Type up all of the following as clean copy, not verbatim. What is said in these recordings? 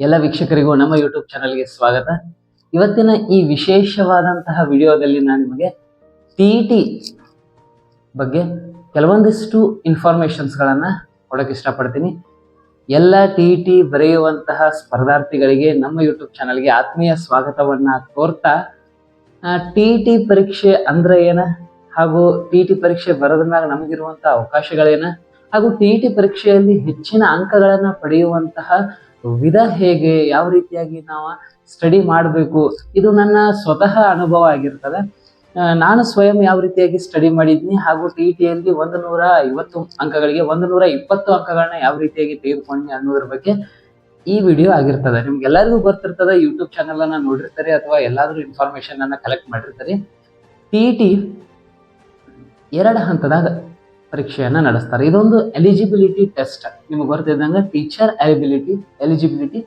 ಎಲ್ಲ ವೀಕ್ಷಕರಿಗೂ ನಮ್ಮ ಯೂಟ್ಯೂಬ್ ಚಾನಲ್ಗೆ ಸ್ವಾಗತ. ಇವತ್ತಿನ ಈ ವಿಶೇಷವಾದಂತಹ ವಿಡಿಯೋದಲ್ಲಿ ನಾನು ನಿಮಗೆ ಟಿ ಬಗ್ಗೆ ಕೆಲವೊಂದಿಷ್ಟು ಇನ್ಫಾರ್ಮೇಶನ್ಸ್ಗಳನ್ನು ಕೊಡೋಕೆ ಇಷ್ಟಪಡ್ತೀನಿ. ಎಲ್ಲ ಟಿ ಬರೆಯುವಂತಹ ಸ್ಪರ್ಧಾರ್ಥಿಗಳಿಗೆ ನಮ್ಮ ಯೂಟ್ಯೂಬ್ ಚಾನಲ್ಗೆ ಆತ್ಮೀಯ ಸ್ವಾಗತವನ್ನು ಕೋರ್ತಾ, ಟಿ ಪರೀಕ್ಷೆ ಅಂದ್ರೆ ಏನ, ಹಾಗೂ ಟಿ ಪರೀಕ್ಷೆ ಬರೋದ್ರ ಮ್ಯಾಗ ನಮಗಿರುವಂತಹ ಅವಕಾಶಗಳೇನ, ಹಾಗೂ ಟಿ ಪರೀಕ್ಷೆಯಲ್ಲಿ ಹೆಚ್ಚಿನ ಅಂಕಗಳನ್ನು ಪಡೆಯುವಂತಹ ವಿಧ ಹೇಗೆ, ಯಾವ ರೀತಿಯಾಗಿ ನಾವು ಸ್ಟಡಿ ಮಾಡಬೇಕು, ಇದು ನನ್ನ ಸ್ವತಃ ಅನುಭವ ಆಗಿರ್ತದೆ. ನಾನು ಸ್ವಯಂ ಯಾವ ರೀತಿಯಾಗಿ ಸ್ಟಡಿ ಮಾಡಿದ್ನಿ, ಹಾಗೂ ಟಿಯಲ್ಲಿ 150 ಅಂಕಗಳಿಗೆ 120 ಅಂಕಗಳನ್ನ ಯಾವ ರೀತಿಯಾಗಿ ತೆಗೆದುಕೊಂಡ್ನಿ ಅನ್ನೋದ್ರ ಬಗ್ಗೆ ಈ ವಿಡಿಯೋ ಆಗಿರ್ತದೆ. ನಿಮ್ಗೆಲ್ಲರಿಗೂ ಗೊತ್ತಿರ್ತದೆ, ಯೂಟ್ಯೂಬ್ ಚಾನಲ್ ಅನ್ನ ನೋಡಿರ್ತಾರೆ ಅಥವಾ ಎಲ್ಲಾದ್ರೂ ಇನ್ಫಾರ್ಮೇಶನ್ ಅನ್ನ ಕಲೆಕ್ಟ್ ಮಾಡಿರ್ತಾರೆ. ಟಿ 2 ಹಂತದಾಗ ಪರೀಕ್ಷೆಯನ್ನ ನಡೆಸ್ತಾರೆ. ಇದೊಂದು ಎಲಿಜಿಬಿಲಿಟಿ ಟೆಸ್ಟ್. ನಿಮ್ಗೆ ಗೊತ್ತಿದ್ದಂಗ ಟೀಚರ್ ಎಲಿಜಿಬಿಲಿಟಿ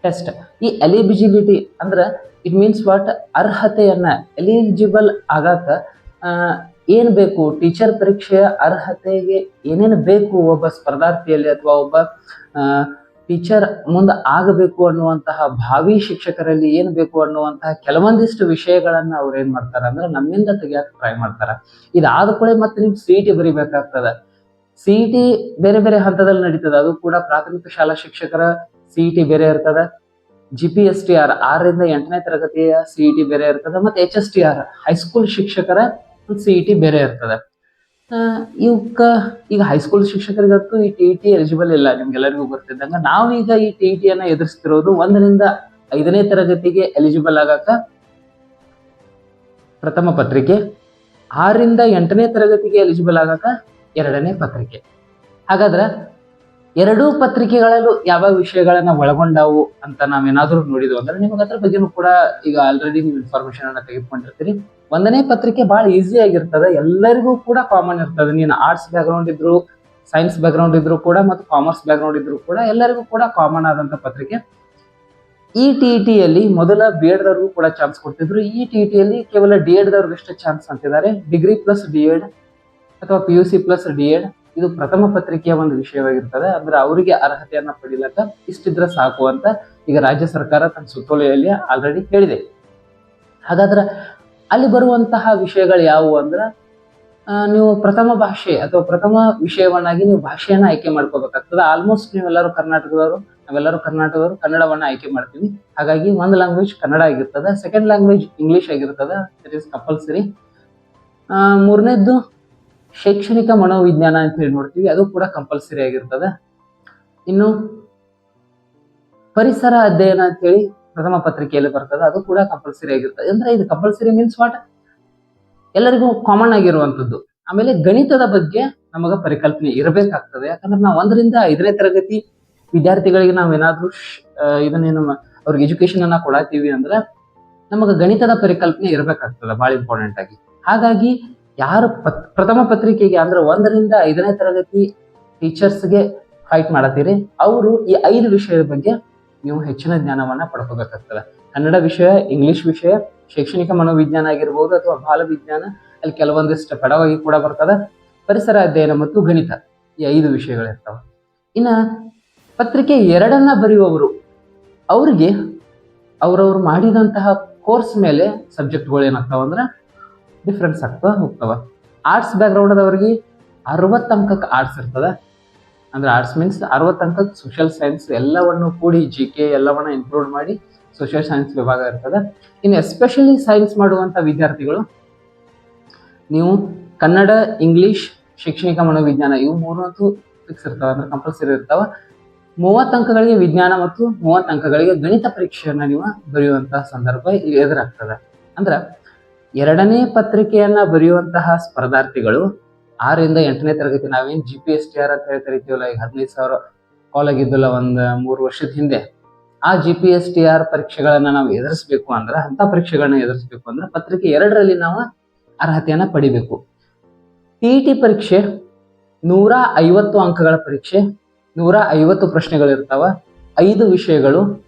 ಟೆಸ್ಟ್. ಈ ಎಲಿಜಿಬಿಲಿಟಿ ಅಂದ್ರೆ ಇಟ್ ಮೀನ್ಸ್ ವಾಟ್, ಅರ್ಹತೆಯನ್ನ, ಎಲಿಜಿಬಲ್ ಆಗಾಕ ಏನ್ ಬೇಕು, ಟೀಚರ್ ಪರೀಕ್ಷೆಯ ಅರ್ಹತೆಗೆ ಏನೇನು ಬೇಕು ಒಬ್ಬ ಸ್ಪರ್ಧಾರ್ಥಿಯಲ್ಲಿ ಅಥವಾ ಒಬ್ಬ ಟೀಚರ್ ಮುಂದೆ ಆಗಬೇಕು ಅನ್ನುವಂತಹ ಭಾವಿ ಶಿಕ್ಷಕರಲ್ಲಿ ಏನ್ ಬೇಕು ಅನ್ನುವಂತಹ ಕೆಲವೊಂದಿಷ್ಟು ವಿಷಯಗಳನ್ನ ಅವ್ರು ಏನ್ ಮಾಡ್ತಾರ ಅಂದ್ರೆ ನಮ್ಮಿಂದ ತೆಗಿಯಕ್ಕೆ ಟ್ರೈ ಮಾಡ್ತಾರ. ಇದಾದ ಕೂಡ ಮತ್ತೆ ನೀವು CET ಬರಿಬೇಕಾಗ್ತದ. CET ಬೇರೆ ಬೇರೆ ಹಂತದಲ್ಲಿ ನಡೀತದ. ಅದು ಕೂಡ ಪ್ರಾಥಮಿಕ ಶಾಲಾ ಶಿಕ್ಷಕರ CET ಬೇರೆ ಇರ್ತದ, GPSTR 6ರಿಂದ 8ನೇ ತರಗತಿಯ CET ಬೇರೆ ಇರ್ತದ, ಮತ್ತೆ HSTR ಹೈಸ್ಕೂಲ್ ಶಿಕ್ಷಕರ CET ಬೇರೆ ಇರ್ತದ. ಇವಕ್ಕ ಈಗ ಹೈಸ್ಕೂಲ್ ಶಿಕ್ಷಕರಿಗಂತೂ ಈ ಟಿ ಎಲಿಜಿಬಲ್ ಇಲ್ಲ, ನಿಮ್ಗೆಲ್ಲರಿಗೂ ಗೊತ್ತಿದ್ದಂಗ. ನಾವೀಗ ಈ ಟಿಯನ್ನು ಎದುರಿಸ್ತಿರೋದು 1ರಿಂದ 5ನೇ ತರಗತಿಗೆ ಎಲಿಜಿಬಲ್ ಆಗಾಕ ಪ್ರಥಮ ಪತ್ರಿಕೆ, 6ರಿಂದ 8ನೇ ತರಗತಿಗೆ ಎಲಿಜಿಬಲ್ ಆಗಾಕ 2ನೇ ಪತ್ರಿಕೆ. ಹಾಗಾದ್ರೆ ಎರಡೂ ಪತ್ರಿಕೆಗಳಲ್ಲೂ ಯಾವ ವಿಷಯಗಳನ್ನ ಒಳಗೊಂಡಾವು ಅಂತ ನಾವೇನಾದ್ರೂ ನೋಡಿದ್ವು ಅಂದ್ರೆ ನಿಮಗೆ ಅದ್ರ ಬಗ್ಗೆನೂ ಕೂಡ ಈಗ ಆಲ್ರೆಡಿ ನೀವು ಇನ್ಫಾರ್ಮೇಶನ್ ಅನ್ನ ತೆಗೆದುಕೊಂಡಿರ್ತೀರಿ. 1ನೇ ಪತ್ರಿಕೆ ಬಹಳ ಈಸಿ ಆಗಿರ್ತದೆ, ಎಲ್ಲರಿಗೂ ಕೂಡ ಕಾಮನ್ ಇರ್ತದೆ. ನೀನು ಆರ್ಟ್ಸ್ ಬ್ಯಾಕ್ಗ್ರೌಂಡ್ ಇದ್ರು, ಸೈನ್ಸ್ ಬ್ಯಾಕ್ಗ್ರೌಂಡ್ ಇದ್ರು ಕೂಡ, ಮತ್ತು ಕಾಮರ್ಸ್ ಬ್ಯಾಕ್ಗ್ರೌಂಡ್ ಇದ್ರು ಕೂಡ ಎಲ್ಲರಿಗೂ ಕೂಡ ಕಾಮನ್ ಆದಂತ ಪತ್ರಿಕೆ. ಈ ಟಿಯಲ್ಲಿ ಮೊದಲ B.Ed ದವ್ರಿಗೂ ಕೂಡ ಚಾನ್ಸ್ ಕೊಡ್ತಿದ್ರು. ಈ ಟಿಯಲ್ಲಿ ಕೇವಲ D.Ed ದವ್ರಿಗಷ್ಟೇ ಚಾನ್ಸ್ ಅಂತಿದ್ದಾರೆ. ಡಿಗ್ರಿ ಪ್ಲಸ್ D.Ed ಅಥವಾ PUC ಪ್ಲಸ್ D.Ed ಇದು ಪ್ರಥಮ ಪತ್ರಿಕೆಯ ಒಂದು ವಿಷಯವಾಗಿರ್ತದೆ. ಅಂದ್ರೆ ಅವರಿಗೆ ಅರ್ಹತೆಯನ್ನ ಪಡಿಲಕ್ಕ ಇಷ್ಟಿದ್ರೆ ಸಾಕು ಅಂತ ಈಗ ರಾಜ್ಯ ಸರ್ಕಾರ ತನ್ನ ಸುತ್ತೋಲೆಯಲ್ಲಿ ಆಲ್ರೆಡಿ ಹೇಳಿದೆ. ಹಾಗಾದ್ರೆ ಅಲ್ಲಿ ಬರುವಂತಹ ವಿಷಯಗಳು ಯಾವುವು ಅಂದ್ರೆ, ನೀವು ಪ್ರಥಮ ಭಾಷೆ ಅಥವಾ ಪ್ರಥಮ ವಿಷಯವನ್ನಾಗಿ ನೀವು ಭಾಷೆಯನ್ನ ಆಯ್ಕೆ ಮಾಡ್ಕೋಬೇಕಾಗ್ತದೆ. ಆಲ್ಮೋಸ್ಟ್ ನಾವೆಲ್ಲರೂ ಕರ್ನಾಟಕದವರು ಕನ್ನಡವನ್ನ ಆಯ್ಕೆ ಮಾಡ್ತೀವಿ. ಹಾಗಾಗಿ ಒಂದು ಲ್ಯಾಂಗ್ವೇಜ್ ಕನ್ನಡ ಆಗಿರ್ತದೆ, ಸೆಕೆಂಡ್ ಲ್ಯಾಂಗ್ವೇಜ್ ಇಂಗ್ಲಿಷ್ ಆಗಿರ್ತದೆ, ಇಟ್ ಈಸ್ ಕಂಪಲ್ಸರಿ. ಮೂರನೇದ್ದು ಶೈಕ್ಷಣಿಕ ಮನೋವಿಜ್ಞಾನ ಅಂತ ಹೇಳಿ ನೋಡ್ತೀವಿ, ಅದು ಕೂಡ ಕಂಪಲ್ಸರಿ ಆಗಿರ್ತದೆ. ಇನ್ನು ಪರಿಸರ ಅಧ್ಯಯನ ಅಂತ ಹೇಳಿ ಪ್ರಥಮ ಪತ್ರಿಕೆಯಲ್ಲಿ ಬರ್ತದೆ, ಅದು ಕೂಡ ಕಂಪಲ್ಸರಿ ಆಗಿರ್ತದೆ. ಅಂದ್ರೆ ಇದು ಕಂಪಲ್ಸರಿ ಮೀನ್ಸ್ ವಾಟ್, ಎಲ್ಲರಿಗೂ ಕಾಮನ್ ಆಗಿರುವಂತದ್ದು. ಆಮೇಲೆ ಗಣಿತದ ಬಗ್ಗೆ ನಮಗ ಪರಿಕಲ್ಪನೆ ಇರಬೇಕಾಗ್ತದೆ. ಯಾಕಂದ್ರೆ ನಾವು 1ರಿಂದ 5ನೇ ತರಗತಿ ವಿದ್ಯಾರ್ಥಿಗಳಿಗೆ ನಾವೇನಾದ್ರೂ ಇದನ್ನೇನು ಅವ್ರಿಗೆ ಎಜುಕೇಶನ್ ಅನ್ನ ಕೊಡಾತೀವಿ ಅಂದ್ರೆ ನಮಗ ಗಣಿತದ ಪರಿಕಲ್ಪನೆ ಇರಬೇಕಾಗ್ತದೆ, ಬಹಳ ಇಂಪಾರ್ಟೆಂಟ್ ಆಗಿ. ಹಾಗಾಗಿ ಯಾರು ಪ್ರಥಮ ಪತ್ರಿಕೆಗೆ ಅಂದ್ರೆ 1ರಿಂದ 5ನೇ ತರಗತಿ ಟೀಚರ್ಸ್ಗೆ ಫೈಟ್ ಮಾಡತ್ತೀರಿ, ಅವರು ಈ 5 ವಿಷಯದ ಬಗ್ಗೆ ನೀವು ಹೆಚ್ಚಿನ ಜ್ಞಾನವನ್ನ ಪಡ್ಕೋಬೇಕಾಗ್ತದೆ. ಕನ್ನಡ ವಿಷಯ, ಇಂಗ್ಲಿಷ್ ವಿಷಯ, ಶೈಕ್ಷಣಿಕ ಮನೋವಿಜ್ಞಾನ ಆಗಿರ್ಬೋದು ಅಥವಾ ಬಾಲ ವಿಜ್ಞಾನ, ಅಲ್ಲಿ ಕೆಲವೊಂದಿಷ್ಟು ಪೆಡವಾಗಿ ಕೂಡ ಬರ್ತದೆ, ಪರಿಸರ ಅಧ್ಯಯನ ಮತ್ತು ಗಣಿತ, ಈ 5 ವಿಷಯಗಳಿರ್ತಾವ. ಇನ್ನ ಪತ್ರಿಕೆ 2ನ್ನ ಬರೆಯುವವರು, ಅವ್ರಿಗೆ ಅವ್ರವ್ರು ಮಾಡಿದಂತಹ ಕೋರ್ಸ್ ಮೇಲೆ ಸಬ್ಜೆಕ್ಟ್ಗಳು ಏನಾಗ್ತಾವ ಅಂದ್ರೆ ಡಿಫ್ರೆನ್ಸ್ ಆಗ್ತಾ ಹೋಗ್ತಾವ. ಆರ್ಟ್ಸ್ ಬ್ಯಾಕ್ಗ್ರೌಂಡ್ ಅವ್ರಿಗೆ 60 ಅಂಕಕ್ಕೆ ಆರ್ಟ್ಸ್ ಇರ್ತದೆ. ಅಂದ್ರೆ ಆರ್ಟ್ಸ್ ಮೀನ್ಸ್ 60 ಅಂಕಕ್ಕೆ ಸೋಷಿಯಲ್ ಸೈನ್ಸ್ ಎಲ್ಲವನ್ನು ಕೂಡಿ GK ಎಲ್ಲವನ್ನ ಇನ್ಕ್ಲೂಡ್ ಮಾಡಿ ಸೋಷಿಯಲ್ ಸೈನ್ಸ್ ವಿಭಾಗ ಇರ್ತದೆ. ಇನ್ನು ಎಸ್ಪೆಷಲಿ ಸೈನ್ಸ್ ಮಾಡುವಂತ ವಿದ್ಯಾರ್ಥಿಗಳು, ನೀವು ಕನ್ನಡ, ಇಂಗ್ಲಿಷ್, ಶೈಕ್ಷಣಿಕ ಮನೋವಿಜ್ಞಾನ ಇವು 3 ಫಿಕ್ಸ್ ಇರ್ತಾವ, ಅಂದ್ರೆ ಕಂಪಲ್ಸರಿ ಇರ್ತಾವ. 30 ಅಂಕಗಳಿಗೆ ವಿಜ್ಞಾನ ಮತ್ತು 30 ಅಂಕಗಳಿಗೆ ಗಣಿತ ಪರೀಕ್ಷೆಯನ್ನ ನೀವು ಬರೆಯುವಂತಹ ಸಂದರ್ಭ ಇಲ್ಲಿ ಎದುರಾಗ್ತದೆ. ಅಂದ್ರೆ 2ನೇ ಪತ್ರಿಕೆಯನ್ನ ಬರೆಯುವಂತಹ ಸ್ಪರ್ಧಾರ್ಥಿಗಳು 6ರಿಂದ 8ನೇ ತರಗತಿ, ನಾವೇನ್ GPSTR ಅಂತ ಹೇಳಿ ಕರಿತೀವಲ್ಲ, ಈಗ 15,000 ಕಾಲ್ ಆಗಿದ್ದಲ್ಲ ಒಂದ್ 3 ವರ್ಷದ ಹಿಂದೆ, ಆ GPSTR ಪರೀಕ್ಷೆಗಳನ್ನ ನಾವು ಎದುರಿಸ್ಬೇಕು ಅಂದ್ರೆ, ಅಂತ ಪರೀಕ್ಷೆಗಳನ್ನ ಎದುರಿಸ್ಬೇಕು ಅಂದ್ರೆ ಪತ್ರಿಕೆ 2ರಲ್ಲಿ ನಾವು ಅರ್ಹತೆಯನ್ನ ಪಡಿಬೇಕು. ಟಿ ಪರೀಕ್ಷೆ 150 ಅಂಕಗಳ ಪರೀಕ್ಷೆ, 150 ಪ್ರಶ್ನೆಗಳಿರ್ತಾವ, 5 ವಿಷಯಗಳು,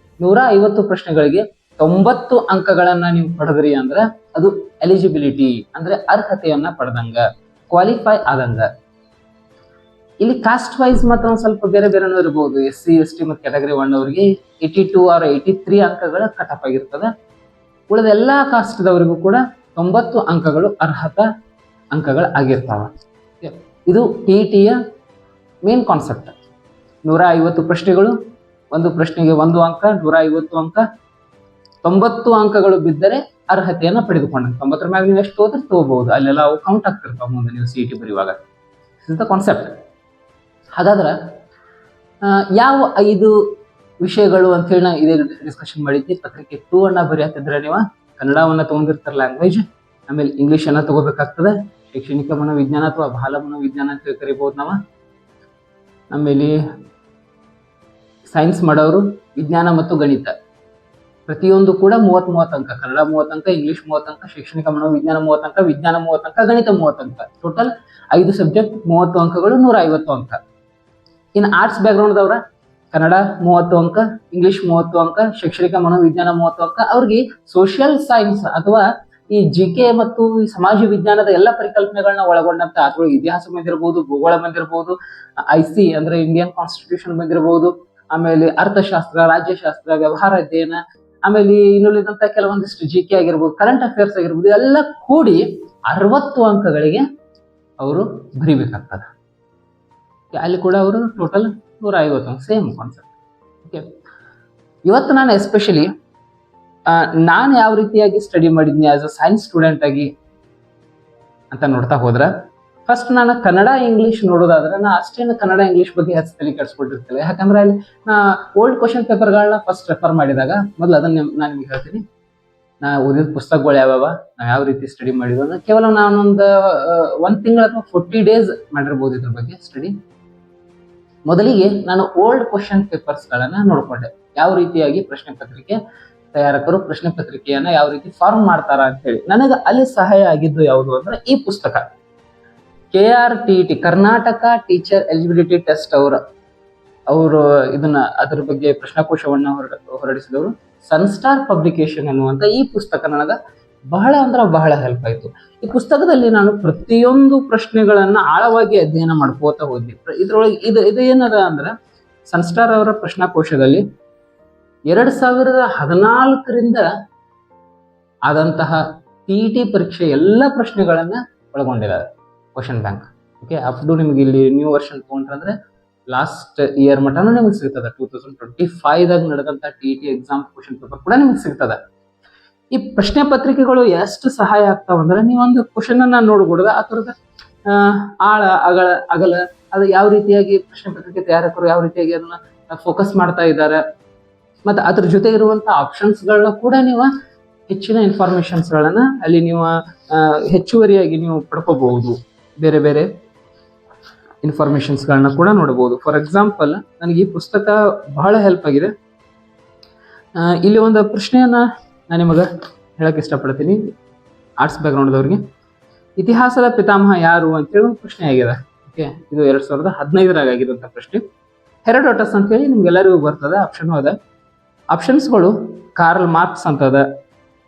150 ಪ್ರಶ್ನೆಗಳಿಗೆ 90 ಅಂಕಗಳನ್ನ ನೀವು ಪಡೆದ್ರಿ ಅಂದ್ರೆ ಅದು ಎಲಿಜಿಬಿಲಿಟಿ, ಅಂದ್ರೆ ಅರ್ಹತೆಯನ್ನ ಪಡೆದಂಗ, ಕ್ವಾಲಿಫೈ ಆದಂಗ. ಇಲ್ಲಿ ಕಾಸ್ಟ್ ವೈಸ್ ಮಾತ್ರ ಒಂದ್ ಸ್ವಲ್ಪ ಬೇರೆ ಬೇರೆನೂ ಇರಬಹುದು. SC ST ಮತ್ತು ಕ್ಯಾಟಗರಿ 1 ಅವರಿಗೆ 82 ಆರ್ 83 ಅಂಕಗಳ ಕಟ್ ಆಫ್ ಆಗಿರ್ತದೆ. ಉಳಿದ ಎಲ್ಲಾ ಕಾಸ್ಟ್ದವರಿಗೂ ಕೂಡ 90 ಅಂಕಗಳು ಅರ್ಹತಾ ಅಂಕಗಳು ಆಗಿರ್ತಾವ. ಇದು TETಯ ಮೇನ್ ಕಾನ್ಸೆಪ್ಟ್. 150 ಪ್ರಶ್ನೆಗಳು, ಒಂದು ಪ್ರಶ್ನೆಗೆ 1 ಅಂಕ, 150 ಅಂಕ, 90 ಅಂಕಗಳು ಬಿದ್ದರೆ ಅರ್ಹತೆಯನ್ನ ಪಡೆದುಕೊಂಡ. 90 ಮ್ಯಾಗ ನೀವು ಎಷ್ಟು ಹೋದ್ರೆ ತಗೋಬಹುದು, ಅಲ್ಲೆಲ್ಲ ಅವು ಕೌಂಟ್ ಆಗ್ತಿರ್ತಾವ ಮುಂದೆ ನೀವು CET ಬರೆಯುವಾಗ. Is the concept. ಹಾಗಾದ್ರೆ ಯಾವ 5 ವಿಷಯಗಳು ಅಂತ ಹೇಳಿ ನಾವು ಇದೇ ಡಿಸ್ಕಷನ್ ಮಾಡಿದ್ವಿ. ಪತ್ರಿಕೆ 2 ಅನ್ನ ಬರೆಯತ್ತಿದ್ರೆ ನೀವು ಕನ್ನಡವನ್ನ ತಗೊಂಡಿರ್ತಾರ ಲ್ಯಾಂಗ್ವೇಜ್, ಆಮೇಲೆ ಇಂಗ್ಲಿಷ್ ಅನ್ನ ತಗೋಬೇಕಾಗ್ತದೆ. ಶೈಕ್ಷಣಿಕ ಮನೋವಿಜ್ಞಾನ ಅಥವಾ ಬಾಲ ಮನೋವಿಜ್ಞಾನ ಅಂತ ಕರಿಬಹುದು ನಾವು. ಆಮೇಲೆ ಸೈನ್ಸ್ ಮಾಡೋರು ವಿಜ್ಞಾನ ಮತ್ತು ಗಣಿತ ಪ್ರತಿಯೊಂದು ಕೂಡ 30 ಅಂಕ. ಕನ್ನಡ 30 ಅಂಕ, ಇಂಗ್ಲಿಷ್ 30 ಅಂಕ, ಶೈಕ್ಷಣಿಕ ಮನೋವಿಜ್ಞಾನ 30 ಅಂಕ, ವಿಜ್ಞಾನ 30 ಅಂಕ, ಗಣಿತ 30 ಅಂಕ. ಟೋಟಲ್ 5 ಸಬ್ಜೆಕ್ಟ್ 30 ಅಂಕಗಳು, 150 ಅಂಕ. ಇನ್ನು ಆರ್ಟ್ಸ್ ಬ್ಯಾಕ್ಗ್ರೌಂಡ್ ದವರ ಕನ್ನಡ 30 ಅಂಕ, ಇಂಗ್ಲಿಷ್ 30 ಅಂಕ, ಶೈಕ್ಷಣಿಕ ಮನೋವಿಜ್ಞಾನ 30 ಅಂಕ. ಅವ್ರಿಗೆ ಸೋಷಿಯಲ್ ಸೈನ್ಸ್ ಅಥವಾ ಈ GK ಮತ್ತು ಈ ಸಮಾಜ ವಿಜ್ಞಾನದ ಎಲ್ಲ ಪರಿಕಲ್ಪನೆಗಳನ್ನ ಒಳಗೊಂಡಂತ ಅದ್ರೊಳಗೆ ಇತಿಹಾಸ ಬಂದಿರಬಹುದು, ಭೂಗೋಳ ಬಂದಿರಬಹುದು, IC ಅಂದ್ರೆ ಇಂಡಿಯನ್ ಕಾನ್ಸ್ಟಿಟ್ಯೂಷನ್ ಬಂದಿರಬಹುದು, ಆಮೇಲೆ ಅರ್ಥಶಾಸ್ತ್ರ, ರಾಜ್ಯಶಾಸ್ತ್ರ, ವ್ಯವಹಾರ ಅಧ್ಯಯನ, ಆಮೇಲೆ ಇನ್ನುಳಿದಂತ ಕೆಲವೊಂದಿಷ್ಟು GK ಆಗಿರ್ಬೋದು, ಕರೆಂಟ್ ಅಫೇರ್ಸ್ ಆಗಿರ್ಬೋದು, ಎಲ್ಲ ಕೂಡಿ 60 ಅಂಕಗಳಿಗೆ ಅವರು ಬರಿಬೇಕಾಗ್ತದೆ. ಅಲ್ಲಿ ಕೂಡ ಅವರು ಟೋಟಲ್ 150 ಅಂಕ, ಸೇಮ್ ಕಾನ್ಸೆಪ್ಟ್. ಓಕೆ, ಇವತ್ತು ನಾನು ಎಸ್ಪೆಷಲಿ ನಾನು ಯಾವ ರೀತಿಯಾಗಿ ಸ್ಟಡಿ ಮಾಡಿದ್ನಿ ಆಸ್ ಅ ಸೈನ್ಸ್ ಸ್ಟೂಡೆಂಟ್ ಆಗಿ ಅಂತ ನೋಡ್ತಾ ಹೋದ್ರ, ಫಸ್ಟ್ ನಾನು ಕನ್ನಡ ಇಂಗ್ಲಿಷ್ ನೋಡೋದಾದ್ರೆ ನಾ ಅಷ್ಟೇನು ಕನ್ನಡ ಇಂಗ್ಲಿಷ್ ಬಗ್ಗೆ ಹೆಚ್ಚು ತಲೆ ಕೆಡಿಸ್ಬಿಟ್ಟಿರ್ತಿಲ್ಲ. ಯಾಕಂದ್ರೆ ಅಲ್ಲಿ ನಾ ಓಲ್ಡ್ ಕ್ವಶನ್ ಪೇಪರ್ಗಳನ್ನ ಫಸ್ಟ್ ರೆಫರ್ ಮಾಡಿದಾಗ ಮೊದಲು ಅದನ್ನ ನಾನು ನಿಮ್ಗೆ ಹೇಳ್ತೀನಿ. ನಾ ಓದಿದ ಪುಸ್ತಕಗಳು ಯಾವ್ಯಾವ, ನಾವು ಯಾವ ರೀತಿ ಸ್ಟಡಿ ಮಾಡಿದ್ವಿ ಅಂದ್ರೆ ಕೇವಲ ನಾನೊಂದು 1 ತಿಂಗಳ ಅಥವಾ 40 ಡೇಸ್ ಮಾಡಿರ್ಬೋದು ಇದ್ರ ಬಗ್ಗೆ ಸ್ಟಡಿ. ಮೊದಲಿಗೆ ನಾನು ಓಲ್ಡ್ ಕ್ವಶನ್ ಪೇಪರ್ಸ್ಗಳನ್ನ ನೋಡ್ಕೊಂಡೆ, ಯಾವ ರೀತಿಯಾಗಿ ಪ್ರಶ್ನೆ ಪತ್ರಿಕೆ ತಯಾರಕರು ಪ್ರಶ್ನೆ ಪತ್ರಿಕೆಯನ್ನ ಯಾವ ರೀತಿ ಫಾರ್ಮ್ ಮಾಡ್ತಾರ ಅಂತ ಹೇಳಿ. ನನಗೆ ಅಲ್ಲಿ ಸಹಾಯ ಆಗಿದ್ದು ಯಾವುದು ಅಂದ್ರೆ ಈ ಪುಸ್ತಕ KRTT, Karnataka teacher eligibility test ಅವರು ಇದನ್ನ ಅದ್ರ ಬಗ್ಗೆ ಪ್ರಶ್ನಾಕೋಶವನ್ನ ಹೊರಡಿಸಿದವರು ಸನ್ಸ್ಟಾರ್ ಪಬ್ಲಿಕೇಶನ್ ಅನ್ನುವಂತ ಈ ಪುಸ್ತಕ ನನಗ ಬಹಳ ಅಂದ್ರೆ ಬಹಳ ಹೆಲ್ಪ್ ಆಯ್ತು. ಈ ಪುಸ್ತಕದಲ್ಲಿ ನಾನು ಪ್ರತಿಯೊಂದು ಪ್ರಶ್ನೆಗಳನ್ನ ಆಳವಾಗಿ ಅಧ್ಯಯನ ಮಾಡ್ಕೋತಾ ಹೋದ್ವಿ. ಇದ್ರೊಳಗೆ ಇದು ಏನದ ಅಂದ್ರೆ ಸನ್ಸ್ಟಾರ್ ಅವರ ಪ್ರಶ್ನಾಕೋಶದಲ್ಲಿ 2014ರಿಂದ ಆದಂತಹ TET ಪರೀಕ್ಷೆ ಎಲ್ಲ ಪ್ರಶ್ನೆಗಳನ್ನ ಒಳಗೊಂಡಿದ್ದಾರೆ question bank. Okay, up to ನಿಮ್ಗೆ ಇಲ್ಲಿ ನ್ಯೂ ವರ್ಷನ್ ತಗೊಂಡ್ರೆ ಲಾಸ್ಟ್ ಇಯರ್ ಮಟನೂ ನಿಮ್ಗೆ ಸಿಗ್ತದೆ. 2025ದಾಗ ನಡೆದಂತ TET ಎಕ್ಸಾಮ್ ಕ್ವಶನ್ ಪೇಪರ್ ಕೂಡ ನಿಮ್ಗೆ ಸಿಗ್ತದೆ. ಈ ಪ್ರಶ್ನೆ ಪತ್ರಿಕೆಗಳು ಎಷ್ಟು ಸಹಾಯ ಆಗ್ತಾವ ಅಂದ್ರೆ, ನೀವೊಂದು ಕ್ವಶನ್ ಅನ್ನ ನೋಡ್ಬಿಡ್ದ ಅದರದ ಆಳ ಅಗಲ ಅದು ಯಾವ ರೀತಿಯಾಗಿ ಪ್ರಶ್ನೆ ಪತ್ರಿಕೆ ತಯಾರಕರು ಯಾವ ರೀತಿಯಾಗಿ ಅದನ್ನ ಫೋಕಸ್ ಮಾಡ್ತಾ ಇದ್ದಾರೆ, ಮತ್ತೆ ಅದ್ರ ಜೊತೆ ಇರುವಂತ ಆಪ್ಷನ್ಸ್ ಗಳನ್ನ ಕೂಡ ನೀವು ಹೆಚ್ಚಿನ ಇನ್ಫಾರ್ಮೇಶನ್ಸ್ ಗಳನ್ನ ಅಲ್ಲಿ ನೀವು ಹೆಚ್ಚುವರಿಯಾಗಿ ನೀವು ಪಡ್ಕೋಬಹುದು. ಬೇರೆ ಬೇರೆ ಇನ್ಫಾರ್ಮೇಶನ್ಸ್ ಗಳನ್ನ ಕೂಡ ನೋಡಬಹುದು. ಫಾರ್ ಎಕ್ಸಾಂಪಲ್, ನನಗೆ ಈ ಪುಸ್ತಕ ಬಹಳ ಹೆಲ್ಪ್ ಆಗಿದೆ. ಇಲ್ಲಿ ಒಂದು ಪ್ರಶ್ನೆಯನ್ನ ನಾನು ನಿಮಗೆ ಹೇಳಕ್ ಇಷ್ಟಪಡ್ತೀನಿ. ಆರ್ಟ್ಸ್ ಬ್ಯಾಕ್ಗ್ರೌಂಡ್ದವ್ರಿಗೆ ಇತಿಹಾಸದ ಪಿತಾಮಹ ಯಾರು ಅಂತೇಳಿ ಒಂದು ಪ್ರಶ್ನೆ ಆಗಿದೆ. ಓಕೆ, ಇದು 2015 ಆಗಿರುವಂತ ಪ್ರಶ್ನೆ. ಹೆರೋಡೋಟಸ್ ಅಂತ ಹೇಳಿ ನಿಮ್ಗೆಲ್ಲರಿಗೂ ಬರ್ತದೆ. ಆಪ್ಷನ್ ಅದ. ಆಪ್ಷನ್ಸ್ಗಳು ಕಾರ್ಲ್ ಮಾರ್ಕ್ಸ್ ಅಂತದ,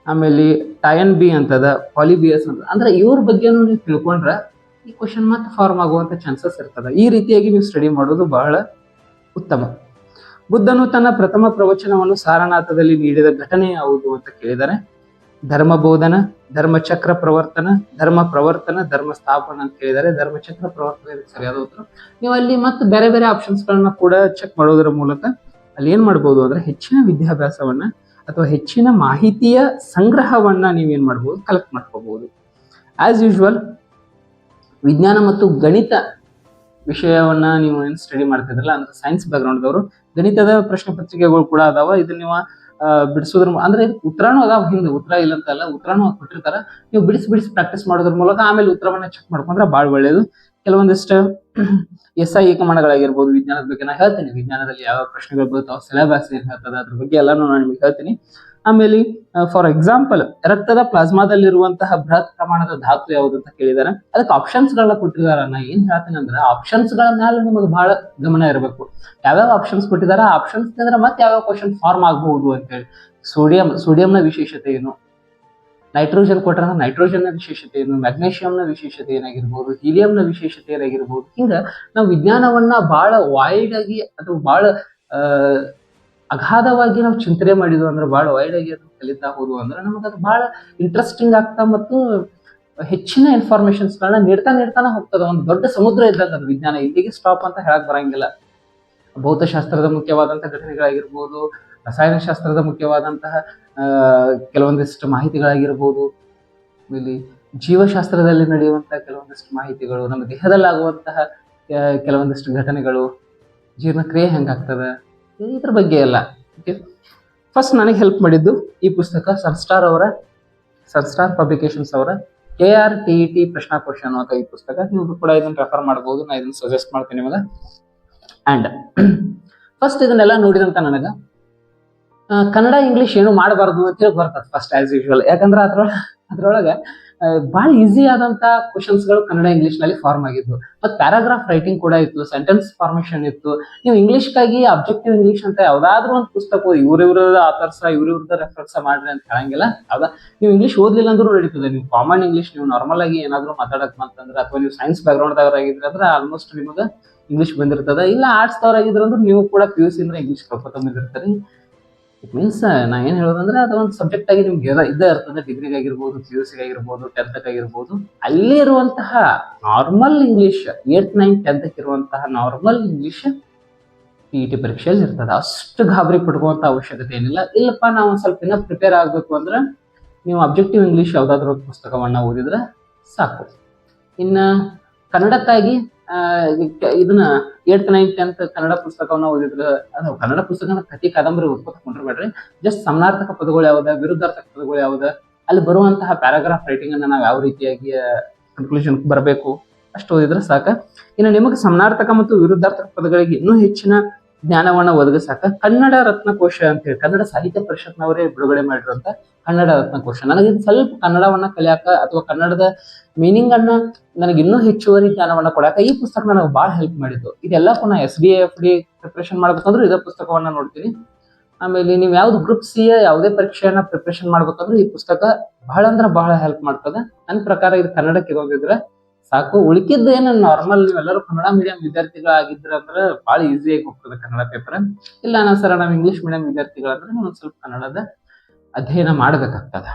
ಆಮೇಲೆ ಟಯನ್ ಬಿ ಅಂತದ, ಪಾಲಿಬಿಯಸ್ ಅಂತ. ಅಂದ್ರೆ ಇವ್ರ ಬಗ್ಗೆನೂ ನೀವು ತಿಳ್ಕೊಂಡ್ರೆ ಈ ಕ್ವಶನ್ ಮತ್ತೆ ಫಾರ್ಮ್ ಆಗುವಂತ ಚಾನ್ಸಸ್ ಇರ್ತದೆ. ಈ ರೀತಿಯಾಗಿ ನೀವು ಸ್ಟಡಿ ಮಾಡೋದು ಬಹಳ ಉತ್ತಮ. ಬುದ್ಧನು ತನ್ನ ಪ್ರಥಮ ಪ್ರವಚನವನ್ನು ಸಾರನಾಥದಲ್ಲಿ ನೀಡಿದ ಘಟನೆ ಯಾವುದು ಅಂತ ಕೇಳಿದರೆ ಧರ್ಮಬೋಧನ, ಧರ್ಮಚಕ್ರ ಪ್ರವರ್ತನ, ಧರ್ಮ ಪ್ರವರ್ತನ, ಧರ್ಮ ಸ್ಥಾಪನ ಅಂತ ಕೇಳಿದರೆ ಧರ್ಮಚಕ್ರ ಪ್ರವರ್ತನ ಸರಿಯಾದ ಉತ್ತರ. ನೀವು ಅಲ್ಲಿ ಮತ್ತೆ ಬೇರೆ ಬೇರೆ ಆಪ್ಷನ್ಸ್ ಗಳನ್ನ ಕೂಡ ಚೆಕ್ ಮಾಡೋದ್ರ ಮೂಲಕ ಅಲ್ಲಿ ಏನ್ ಮಾಡ್ಬೋದು ಅಂದ್ರೆ ಹೆಚ್ಚಿನ ವಿದ್ಯಾಭ್ಯಾಸವನ್ನ ಅಥವಾ ಹೆಚ್ಚಿನ ಮಾಹಿತಿಯ ಸಂಗ್ರಹವನ್ನ ನೀವೇನ್ ಮಾಡ್ಬೋದು, ಕಲೆಕ್ಟ್ ಮಾಡ್ಕೋಬಹುದು. ಆಸ್ ಯೂಶುವಲ್ ವಿಜ್ಞಾನ ಮತ್ತು ಗಣಿತ ವಿಷಯವನ್ನ ನೀವು ಏನ್ ಸ್ಟಡಿ ಮಾಡ್ತಿದ್ರಲ್ಲ ಅಂದ್ರೆ ಸೈನ್ಸ್ ಬ್ಯಾಕ್ಗ್ರೌಂಡ್ದವರು, ಗಣಿತದ ಪ್ರಶ್ನೆ ಪತ್ರಿಕೆಗಳು ಕೂಡ ಅದಾವ. ಇದನ್ನ ನೀವು ಬಿಡಿಸೋದ್ರ ಅಂದ್ರೆ ಉತ್ತರನೂ ಅದಾವ, ಹಿಂದೆ ಉತ್ತರ ಇಲ್ಲ ಅಂತಲ್ಲ, ಉತ್ತರನೂ ಕೊಟ್ಟಿರ್ತಾರ. ನೀವು ಬಿಡಿಸಿ ಪ್ರಾಕ್ಟೀಸ್ ಮಾಡೋದ್ರ ಮೂಲಕ ಆಮೇಲೆ ಉತ್ತರವನ್ನ ಚೆಕ್ ಮಾಡ್ಕೊಂಡ್ರೆ ಬಹಳ ಒಳ್ಳೇದು. ಕೆಲವೊಂದಿಷ್ಟು SI ಏಕಮಾನಗಳಾಗಿರ್ಬೋದು, ವಿಜ್ಞಾನದ ಬಗ್ಗೆ ನಾ ಹೇಳ್ತೀನಿ. ವಿಜ್ಞಾನದಲ್ಲಿ ಯಾವ ಪ್ರಶ್ನೆಗಳು ಬರ್ತಾವ, ಸಿಲೆಬಸ್ ಏನ್ ಹೇಳ್ತದ ಅದ್ರ ಬಗ್ಗೆ ಎಲ್ಲಾನು ನಾನು ನಿಮ್ಗೆ ಹೇಳ್ತೀನಿ. ಆಮೇಲೆ ಫಾರ್ ಎಕ್ಸಾಂಪಲ್, ರಕ್ತದ ಪ್ಲಾಸ್ಮಾದಲ್ಲಿರುವಂತಹ ಬೃಹತ್ ಪ್ರಮಾಣದ ಧಾತು ಯಾವುದು ಅಂತ ಕೇಳಿದಾರೆ. ಅದಕ್ಕೆ ಆಪ್ಷನ್ಸ್ ಗಳನ್ನ ಕೊಟ್ಟಿದಾರ. ನಾ ಏನ್ ಹೇಳ್ತೀನಿ ಅಂದ್ರೆ ಆಪ್ಷನ್ಸ್ ಗಳ ಮೇಲೆ ನಿಮಗೆ ಬಹಳ ಗಮನ ಇರಬೇಕು. ಯಾವ್ಯಾವ ಆಪ್ಷನ್ಸ್ ಕೊಟ್ಟಿದಾರ, ಆಪ್ಷನ್ಸ್ ಅಂದ್ರೆ ಮತ್ತೆ ಯಾವ್ಯಾವ ಕ್ವಶನ್ ಫಾರ್ಮ್ ಆಗಬಹುದು ಅಂತ ಹೇಳಿ. ಸೋಡಿಯಂನ ವಿಶೇಷತೆ ಏನು, ನೈಟ್ರೋಜನ್ ಕೊಟ್ರ ನೈಟ್ರೋಜನ್ನ ವಿಶೇಷತೆ ಏನು, ಮ್ಯಾಗ್ನೇಷಿಯಂನ ವಿಶೇಷತೆ ಏನಾಗಿರ್ಬೋದು, ಹೀಲಿಯಂನ ವಿಶೇಷತೆ ಏನಾಗಿರ್ಬೋದು. ಹಿಂಗ ನಾವು ವಿಜ್ಞಾನವನ್ನ ಬಹಳ ವೈಡ್ ಆಗಿ ಅಥವಾ ಬಹಳ ಅಗಾಧವಾಗಿ ನಾವು ಚಿಂತನೆ ಮಾಡಿದ್ವು ಅಂದ್ರೆ, ಬಹಳ ವೈಡ್ ಆಗಿ ಅದನ್ನ ಕಲಿತಾ ಹೋದ್ವು ಅಂದ್ರೆ ನಮಗೆ ಅದು ಬಹಳ ಇಂಟ್ರೆಸ್ಟಿಂಗ್ ಆಗ್ತಾ ಮತ್ತು ಹೆಚ್ಚಿನ ಇನ್ಫಾರ್ಮೇಶನ್ಸ್ ಗಳನ್ನ ನೀಡ್ತಾನೆ ಹೋಗ್ತದೆ. ಒಂದು ದೊಡ್ಡ ಸಮುದ್ರ ಇದ್ದಾಗ ಅದು ವಿಜ್ಞಾನ ಇಲ್ಲಿಗೆ ಸ್ಟಾಪ್ ಅಂತ ಹೇಳಕ್ ಬರಂಗಿಲ್ಲ. ಭೌತಶಾಸ್ತ್ರದ ಮುಖ್ಯವಾದಂತಹ ಘಟನೆಗಳಾಗಿರ್ಬೋದು, ರಸಾಯನಶಾಸ್ತ್ರದ ಮುಖ್ಯವಾದಂತಹ ಕೆಲವೊಂದಿಷ್ಟು ಮಾಹಿತಿಗಳಾಗಿರ್ಬೋದು, ಇಲ್ಲಿ ಜೀವಶಾಸ್ತ್ರದಲ್ಲಿ ನಡೆಯುವಂತಹ ಕೆಲವೊಂದಿಷ್ಟು ಮಾಹಿತಿಗಳು, ನಮ್ಮ ದೇಹದಲ್ಲಾಗುವಂತಹ ಕೆಲವೊಂದಿಷ್ಟು ಘಟನೆಗಳು, ಜೀರ್ಣಕ್ರಿಯೆ ಹೆಂಗಾಗ್ತದೆ, ಇದ್ರ ಬಗ್ಗೆ ಎಲ್ಲ. ಫಸ್ಟ್ ನನಗೆ ಹೆಲ್ಪ್ ಮಾಡಿದ್ದು ಈ ಪುಸ್ತಕ ಸನ್ಸ್ಟಾರ್ ಪಬ್ಲಿಕೇಶನ್ಸ್ ಅವರ KRTET ಪ್ರಶ್ನಾಕೋಶ ಅನ್ನುವಂಥ ಈ ಪುಸ್ತಕ. ನೀವು ಕೂಡ ಇದನ್ನ ರೆಫರ್ ಮಾಡಬಹುದು, ನಾ ಇದನ್ನ ಸಜೆಸ್ಟ್ ಮಾಡ್ತೀನಿ ನಿಮಗೆ. ಅಂಡ್ ಫಸ್ಟ್ ಇದನ್ನೆಲ್ಲ ನೋಡಿದಂತ ನನಗ ಕನ್ನಡ ಇಂಗ್ಲಿಷ್ ಏನು ಮಾಡಬಾರ್ದು ಅಂತ ಬರ್ತದೆ ಫಸ್ಟ್ ಆಸ್ ಯೂಶುವಲ್. ಯಾಕಂದ್ರೆ ಅದ್ರೊಳಗೆ ಬಹಳ ಈಸಿ ಆದಂತ ಕ್ವಶನ್ಸ್ ಗಳು ಕನ್ನಡ ಇಂಗ್ಲಿಷ್ ನಲ್ಲಿ ಫಾರ್ಮ್ ಆಗಿದ್ವು. ಮತ್ತೆ ಪ್ಯಾರಾಗ್ರಾಫ್ ರೈಟಿಂಗ್ ಕೂಡ ಇತ್ತು, ಸೆಂಟೆನ್ಸ್ ಫಾರ್ಮೇಶನ್ ಇತ್ತು. ನೀವು ಇಂಗ್ಲಿಷ್ಗಾಗಿ ಅಬ್ಜೆಕ್ಟಿವ್ ಇಂಗ್ಲಿಷ್ ಅಂತ ಯಾವ್ದಾದ್ರು ಒಂದು ಪುಸ್ತಕ ಇವ್ರಿವ್ರದ ಆಥರ್ಸ ಇವ್ರಿವ್ರದ ರೆಫರೆನ್ಸ್ ಮಾಡ್ರಿ ಅಂತ ಹೇಳಂಗಿಲ್ಲ. ಹೌದಾ, ನೀವು ಇಂಗ್ಲಿಷ್ ಓದ್ಲಿಲ್ಲ ಅಂದ್ರೂ ನಡೀತದೆ. ನೀವು ಕಾಮನ್ ಇಂಗ್ಲಿಷ್ ನೀವು ನಾರ್ಮಲ್ ಆಗಿ ಏನಾದ್ರು ಮಾತಾಡಕ್ ಅಂತಂದ್ರೆ, ಅಥವಾ ನೀವು ಸೈನ್ಸ್ ಬ್ಯಾಕ್ ಗ್ರೌಂಡ್ ಆಗಿದ್ರೆ ಅಂದ್ರೆ ಆಲ್ಮೋಸ್ಟ್ ನಿಮಗೆ ಇಂಗ್ಲಿಷ್ ಬಂದಿರ್ತದ. ಇಲ್ಲ ಆರ್ಟ್ಸ್ ಆಗಿದ್ರೆ ಅಂದ್ರೆ ನೀವು ಕೂಡ PUC ಅಂದ್ರೆ ಇಂಗ್ಲಿಷ್ ಕಲ್ಕೊತ ಬಂದಿರ್ತೀರಿ. ಇಟ್ ಮೀನ್ಸ್ ನಾ ಏನ್ ಹೇಳೋದಂದ್ರೆ, ಅದೊಂದು ಸಬ್ಜೆಕ್ಟ್ ಆಗಿ ನಿಮ್ಗೆ ಇದ್ದೇ ಇರ್ತದೆ. ಡಿಗ್ರಿಗಾಗಿರ್ಬೋದು, PUC ಆಗಿರ್ಬೋದು, 10th ಆಗಿರ್ಬೋದು. ಅಲ್ಲಿ ಇರುವಂತಹ normal English 8th 9th 10th ಇರುವಂತಹ ನಾರ್ಮಲ್ ಇಂಗ್ಲಿಷ್ TET ಪರೀಕ್ಷೆಯಲ್ಲಿ ಇರ್ತದೆ. ಅಷ್ಟು ಗಾಬರಿ ಪಡ್ಕೋಂತ ಅವಶ್ಯಕತೆ ಏನಿಲ್ಲ. ಇಲ್ಲಪ್ಪ ನಾವು ಒಂದ್ ಸ್ವಲ್ಪ ಇನ್ನೂ ಪ್ರಿಪೇರ್ ಆಗ್ಬೇಕು ಅಂದ್ರೆ ನೀವು ಅಬ್ಜೆಕ್ಟಿವ್ ಇಂಗ್ಲಿಷ್ ಯಾವ್ದಾದ್ರು ಪುಸ್ತಕವನ್ನ ಓದಿದ್ರೆ ಸಾಕು. ಇನ್ನ ಕನ್ನಡಕ್ಕಾಗಿ ಇದನ್ನ 8th 9th 10th ಕನ್ನಡ ಪುಸ್ತಕವನ್ನ ಓದಿದ್ರೆ, ಅದು ಕನ್ನಡ ಪುಸ್ತಕನ ಕಥೆ ಕಾದಂಬರಿ ಓದ್ಕೊಂಡ್ಬಿಡ್ರಿ. ಜಸ್ಟ್ ಸಮಾನಾರ್ಥಕ ಪದಗಳು ಯಾವ್ದ, ವಿರುದ್ಧಾರ್ಥಕ ಪದಗಳು ಯಾವ್ದ, ಅಲ್ಲಿ ಬರುವಂತಹ ಪ್ಯಾರಾಗ್ರಾಫ್ ರೈಟಿಂಗ್ ಅನ್ನ ನಾವು ಯಾವ ರೀತಿಯಾಗಿ ಕನ್ಕ್ಲೂಷನ್ ಬರಬೇಕು ಅಷ್ಟು ಓದಿದ್ರೆ ಸಾಕ. ಇನ್ನು ನಿಮಗೆ ಸಮಾನಾರ್ಥಕ ಮತ್ತು ವಿರುದ್ಧಾರ್ಥಕ ಪದಗಳಿಗೆ ಇನ್ನೂ ಹೆಚ್ಚಿನ ಜ್ಞಾನವನ್ನ ಒದಗಿಸಾಕ ಕನ್ನಡ ರತ್ನಕೋಶ ಅಂತ ಹೇಳಿ ಕನ್ನಡ ಸಾಹಿತ್ಯ ಪರಿಷತ್ನವರೇ ಬಿಡುಗಡೆ ಮಾಡಿರುವಂತ ಕನ್ನಡ ರತ್ನಕೋಶ. ನನಗೆ ಸ್ವಲ್ಪ ಕನ್ನಡವನ್ನ ಕಲಿಯಾಕ ಅಥವಾ ಕನ್ನಡದ ಮೀನಿಂಗ್ ಅನ್ನ ನನಗೆ ಇನ್ನೂ ಹೆಚ್ಚುವರಿ ಜ್ಞಾನವನ್ನ ಕೊಡಾಕ ಈ ಪುಸ್ತಕ ನನಗೆ ಬಹಳ ಹೆಲ್ಪ್ ಮಾಡಿದ್ದು. ಇದೆಲ್ಲ ಪುನಃ SDA FD ಪ್ರಿಪ್ರೇಷನ್ ಮಾಡ್ಬೇಕಂದ್ರೆ ಇದೇ ಪುಸ್ತಕವನ್ನ ನೋಡ್ತೀನಿ. ಆಮೇಲೆ ನೀವು ಯಾವ್ದು ಗ್ರೂಪ್ C ಯಾವುದೇ ಪರೀಕ್ಷೆಯನ್ನ ಪ್ರಿಪ್ರೇಷನ್ ಮಾಡ್ಬೇಕಂದ್ರೆ ಈ ಪುಸ್ತಕ ಬಹಳ ಅಂದ್ರೆ ಬಹಳ ಹೆಲ್ಪ್ ಮಾಡ್ತದೆ. ನನ್ನ ಪ್ರಕಾರ ಇದು ಕನ್ನಡಕ್ಕೆ ಇರೋದಿದ್ರೆ ಸಾಕು. ಉಳಿಕಿದ್ದು ಏನು ನಾರ್ಮಲ್ ನೀವೆಲ್ಲರೂ ಕನ್ನಡ ಮೀಡಿಯಂ ವಿದ್ಯಾರ್ಥಿಗಳಾಗಿದ್ರ ಅಂದ್ರೆ ಬಹಳ ಈಸಿಯಾಗಿ ಹೋಗ್ತದೆ ಕನ್ನಡ ಪೇಪರ್. ಇಲ್ಲ ಸರ್ ನಾವು ಇಂಗ್ಲಿಷ್ ಮೀಡಿಯಂ ವಿದ್ಯಾರ್ಥಿಗಳಂದ್ರೆ ನೀವು ಒಂದ್ ಸ್ವಲ್ಪ ಕನ್ನಡದ ಅಧ್ಯಯನ ಮಾಡಬೇಕಾಗ್ತದ.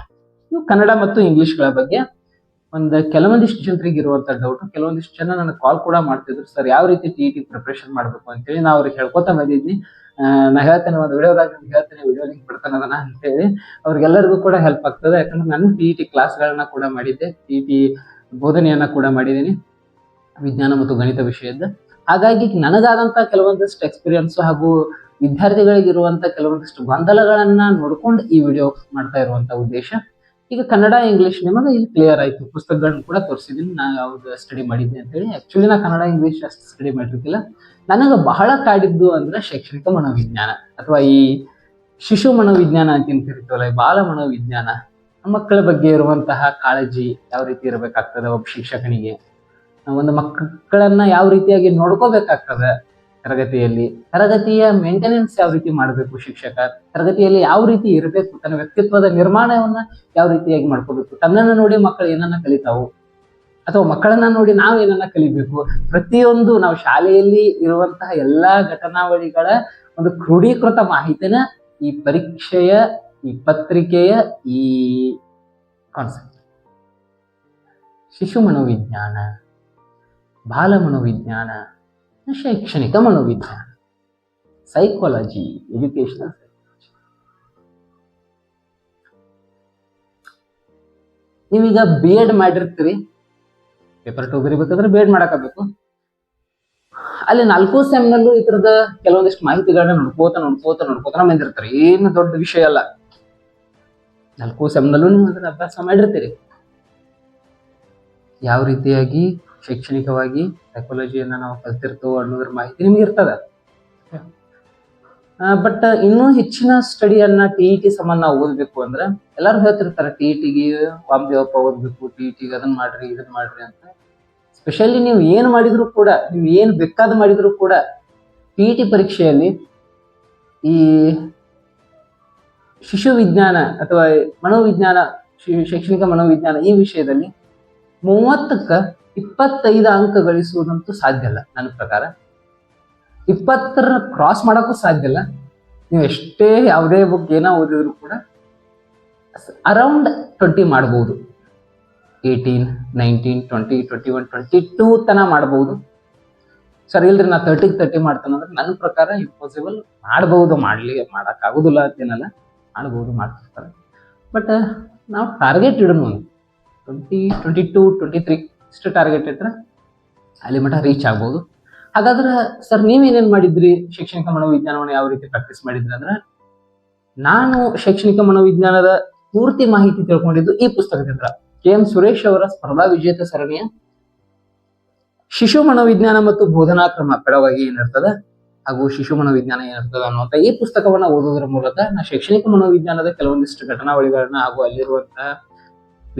ನೀವು ಕನ್ನಡ ಮತ್ತು ಇಂಗ್ಲಿಷ್ಗಳ ಬಗ್ಗೆ ಕೆಲವೊಂದಿಷ್ಟು ಜನರಿಗೆ ಇರುವಂತ ಡೌಟ್, ಕೆಲವೊಂದಿಷ್ಟು ಜನ ನನಗೆ ಕಾಲ್ ಕೂಡ ಮಾಡ್ತಿದ್ರು, ಸರ್ ಯಾವ ರೀತಿ TET ಪ್ರಿಪರೇಷನ್ ಮಾಡ್ಬೇಕು ಅಂತೇಳಿ. ನಾ ಅವ್ರಿಗೆ ಹೇಳ್ಕೊತಾ ಬಂದಿದ್ನಿ. ನಾ ಹೇಳ್ತೇನೆ, ಒಂದು ವಿಡಿಯೋದಾಗ ಹೇಳ್ತೇನೆ, ವಿಡಿಯೋ ಲಿಂಕ್ ಬಿಡ್ತಾನೆ ಅದನ್ನ ಅಂತೇಳಿ. ಅವ್ರಿಗೆಲ್ಲರಿಗೂ ಕೂಡ ಹೆಲ್ಪ್ ಆಗ್ತದೆ. ಯಾಕಂದ್ರೆ ನಾನು TET ಕ್ಲಾಸ್ಗಳನ್ನ ಕೂಡ ಮಾಡಿದ್ದೆ, TET ಬೋಧನೆಯನ್ನ ಕೂಡ ಮಾಡಿದ್ದೀನಿ ವಿಜ್ಞಾನ ಮತ್ತು ಗಣಿತ ವಿಷಯದ. ಹಾಗಾಗಿ ನನಗಾದಂತ ಕೆಲವೊಂದಿಷ್ಟು ಎಕ್ಸ್ಪೀರಿಯನ್ಸ್ ಹಾಗೂ ವಿದ್ಯಾರ್ಥಿಗಳಿಗೆ ಇರುವಂತ ಕೆಲವೊಂದಿಷ್ಟು ಗೊಂದಲಗಳನ್ನ ನೋಡ್ಕೊಂಡು ಈ ವಿಡಿಯೋ ಮಾಡ್ತಾ ಇರುವಂತ ಉದ್ದೇಶ. ಈಗ ಕನ್ನಡ ಇಂಗ್ಲಿಷ್ ನಿಮಗೆ ಇಲ್ಲಿ ಕ್ಲಿಯರ್ ಆಯ್ತು. ಪುಸ್ತಕಗಳನ್ನ ಕೂಡ ತೋರಿಸಿದೀನಿ ನಾ ಯಾವ್ದು ಸ್ಟಡಿ ಮಾಡಿದ್ದೆ ಅಂತ ಹೇಳಿ. ಆಕ್ಚುಲಿ ನಾ ಕನ್ನಡ ಇಂಗ್ಲಿಷ್ ಅಷ್ಟು ಸ್ಟಡಿ ಮಾಡಿರ್ತಿಲ್ಲ. ನನಗೆ ಬಹಳ ಕಾಡಿದ್ದು ಅಂದ್ರೆ ಶೈಕ್ಷಣಿಕ ಮನೋವಿಜ್ಞಾನ ಅಥವಾ ಈ ಶಿಶು ಮನೋವಿಜ್ಞಾನ ಅಂತ ಕರಿತೀವಲ್ಲ, ಬಾಲ ಮನೋವಿಜ್ಞಾನ. ಮಕ್ಕಳ ಬಗ್ಗೆ ಇರುವಂತಹ ಕಾಳಜಿ ಯಾವ ರೀತಿ ಇರಬೇಕಾಗ್ತದೆ ಒಬ್ಬ ಶಿಕ್ಷಕನಿಗೆ, ಒಂದು ಮಕ್ಕಳನ್ನ ಯಾವ ರೀತಿಯಾಗಿ ನೋಡ್ಕೋಬೇಕಾಗ್ತದೆ ತರಗತಿಯ ಮೇಂಟೆನೆನ್ಸ್ ಯಾವ ರೀತಿ ಮಾಡಬೇಕು ಶಿಕ್ಷಕ, ತರಗತಿಯಲ್ಲಿ ಯಾವ ರೀತಿ ಇರಬೇಕು, ತನ್ನ ವ್ಯಕ್ತಿತ್ವದ ನಿರ್ಮಾಣವನ್ನ ಯಾವ ರೀತಿಯಾಗಿ ಮಾಡ್ಕೋಬೇಕು, ತನ್ನನ್ನ ನೋಡಿ ಮಕ್ಕಳು ಏನನ್ನ ಕಲಿತಾವು ಅಥವಾ ಮಕ್ಕಳನ್ನ ನೋಡಿ ನಾವು ಏನನ್ನ ಕಲಿಬೇಕು. ಪ್ರತಿಯೊಂದು ನಾವು ಶಾಲೆಯಲ್ಲಿ ಇರುವಂತಹ ಎಲ್ಲಾ ಘಟನಾವಳಿಗಳ ಒಂದು ಕ್ರೋಢೀಕೃತ ಮಾಹಿತಿನ ಈ ಪರೀಕ್ಷೆಯ, ಈ ಪತ್ರಿಕೆಯ ಈ ಕಾನ್ಸೆಪ್ಟ್ ಶಿಶು ಮನೋವಿಜ್ಞಾನ, ಬಾಲ ಮನೋವಿಜ್ಞಾನ, ಶೈಕ್ಷಣಿಕ ಮನೋವಿಜ್ಞಾನ, ಸೈಕಾಲಜಿ, ಎಜುಕೇಶನಲ್ ಸೈಕಾಲಜಿ. ನೀವೀಗ B.Ed ಮಾಡಿರ್ತೀರಿ, ಪೇಪರ್ 2 ಬರೀಬೇಕಾದ್ರೆ B.Ed ಮಾಡಾಕಬೇಕು. ಅಲ್ಲಿ 4 ಸೆಮ್ನಲ್ಲೂ ಈ ತರದ ಕೆಲವೊಂದಿಷ್ಟು ಮಾಹಿತಿಗಳನ್ನ ನೋಡ್ಕೋತ ಬಂದಿರ್ತಾರೆ. ಏನು ದೊಡ್ಡ ವಿಷಯ ಅಲ್ಲ. 4 ಸೆಮ್ನಲ್ಲೂ ನೀವು ಅದನ್ನ ಅಭ್ಯಾಸ ಮಾಡಿರ್ತೀರಿ. ಯಾವ ರೀತಿಯಾಗಿ ಶೈಕ್ಷಣಿಕವಾಗಿ ಸೈಕಾಲಜಿಯನ್ನ ನಾವು ಕಲ್ತಿರ್ತೇವೆ ಅನ್ನೋದ್ರ ಮಾಹಿತಿ ನಿಮ್ಗೆ ಇರ್ತದ. ಬಟ್ ಇನ್ನೂ ಹೆಚ್ಚಿನ ಸ್ಟಡಿಯನ್ನ TET ಸಂಬಂಧ ನಾವು ಓದ್ಬೇಕು ಅಂದ್ರೆ ಎಲ್ಲಾರು ಹೇಳ್ತಿರ್ತಾರೆ TETಗೆ ವಾಮದೇವಪ್ಪ ಓದ್ಬೇಕು, TETಗೆ ಅದನ್ನ ಮಾಡ್ರಿ ಇದನ್ನ ಮಾಡ್ರಿ ಅಂತ. ಸ್ಪೆಷಲಿ ನೀವು ಏನ್ ಮಾಡಿದ್ರು ಕೂಡ, ನೀವು ಏನ್ ಬೇಕಾದ ಮಾಡಿದ್ರು ಕೂಡ TET ಪರೀಕ್ಷೆಯಲ್ಲಿ ಈ ಶಿಶು ವಿಜ್ಞಾನ ಅಥವಾ ಮನೋವಿಜ್ಞಾನ, ಶೈಕ್ಷಣಿಕ ಮನೋವಿಜ್ಞಾನ ಈ ವಿಷಯದಲ್ಲಿ 30ಕ್ಕೆ 25 ಅಂಕ ಗಳಿಸುವುದಂತೂ ಸಾಧ್ಯ ಇಲ್ಲ. ನನ್ನ ಪ್ರಕಾರ 20 ಕ್ರಾಸ್ ಮಾಡೋಕ್ಕೂ ಸಾಧ್ಯ ಇಲ್ಲ. ನೀವು ಎಷ್ಟೇ ಯಾವುದೇ ಬುಕ್ ಏನೋ ಓದಿದ್ರು ಕೂಡ ಅರೌಂಡ್ 20 ಮಾಡ್ಬೋದು. 18, 19, 20, 21, 22 ತನ ಮಾಡ್ಬೋದು. ಸರ್ ಇಲ್ರಿ ನಾ 30 ಮಾಡ್ತಾನೆ ಅಂದ್ರೆ ನನ್ನ ಪ್ರಕಾರ ಇಂಪಾಸಿಬಲ್. ಮಾಡ್ಬೋದು, ಮಾಡೋಕ್ಕಾಗೋದಿಲ್ಲ ಅಂತೇನಲ್ಲ, ಮಾಡ್ಬೋದು, ಮಾಡ್ತಿರ್ತಾರೆ. ಬಟ್ ನಾವು ಟಾರ್ಗೆಟ್ ಇಡೋಣ ಒಂದು 20, 22, 23 ಇಷ್ಟು ಟಾರ್ಗೆಟ್ ಇಟ್ಟರೆ ಅಲ್ಲಿ ಮಟ್ಟ ರೀಚ್ ಆಗ್ಬೋದು. ಹಾಗಾದ್ರೆ ಸರ್ ನೀವೇನೇನು ಮಾಡಿದ್ರಿ, ಶೈಕ್ಷಣಿಕ ಮನೋವಿಜ್ಞಾನವನ್ನು ಯಾವ ರೀತಿ ಪ್ರಾಕ್ಟೀಸ್ ಮಾಡಿದ್ರಿ ಅಂದ್ರೆ, ನಾನು ಶೈಕ್ಷಣಿಕ ಮನೋವಿಜ್ಞಾನದ ಪೂರ್ತಿ ಮಾಹಿತಿ ತಿಳ್ಕೊಂಡಿದ್ದು ಈ ಪುಸ್ತಕದಿಂದ. KM ಸುರೇಶ್ ಅವರ ಸ್ಪರ್ಧಾ ವಿಜೇತ ಸರಣಿಯ ಶಿಶು ಮನೋವಿಜ್ಞಾನ ಮತ್ತು ಬೋಧನಾ ಕ್ರಮ ಪೆಡವಾಗಿ ಏನಿರ್ತದ ಹಾಗೂ ಶಿಶು ಮನೋವಿಜ್ಞಾನ ಏನಿರ್ತದ ಅನ್ನುವಂಥ ಈ ಪುಸ್ತಕವನ್ನ ಓದೋದ್ರ ಮೂಲಕ ನಾ ಶೈಕ್ಷಣಿಕ ಮನೋವಿಜ್ಞಾನದ ಕೆಲವೊಂದಿಷ್ಟು ಘಟನಾವಳಿಗಳನ್ನ ಹಾಗೂ ಅಲ್ಲಿರುವಂತಹ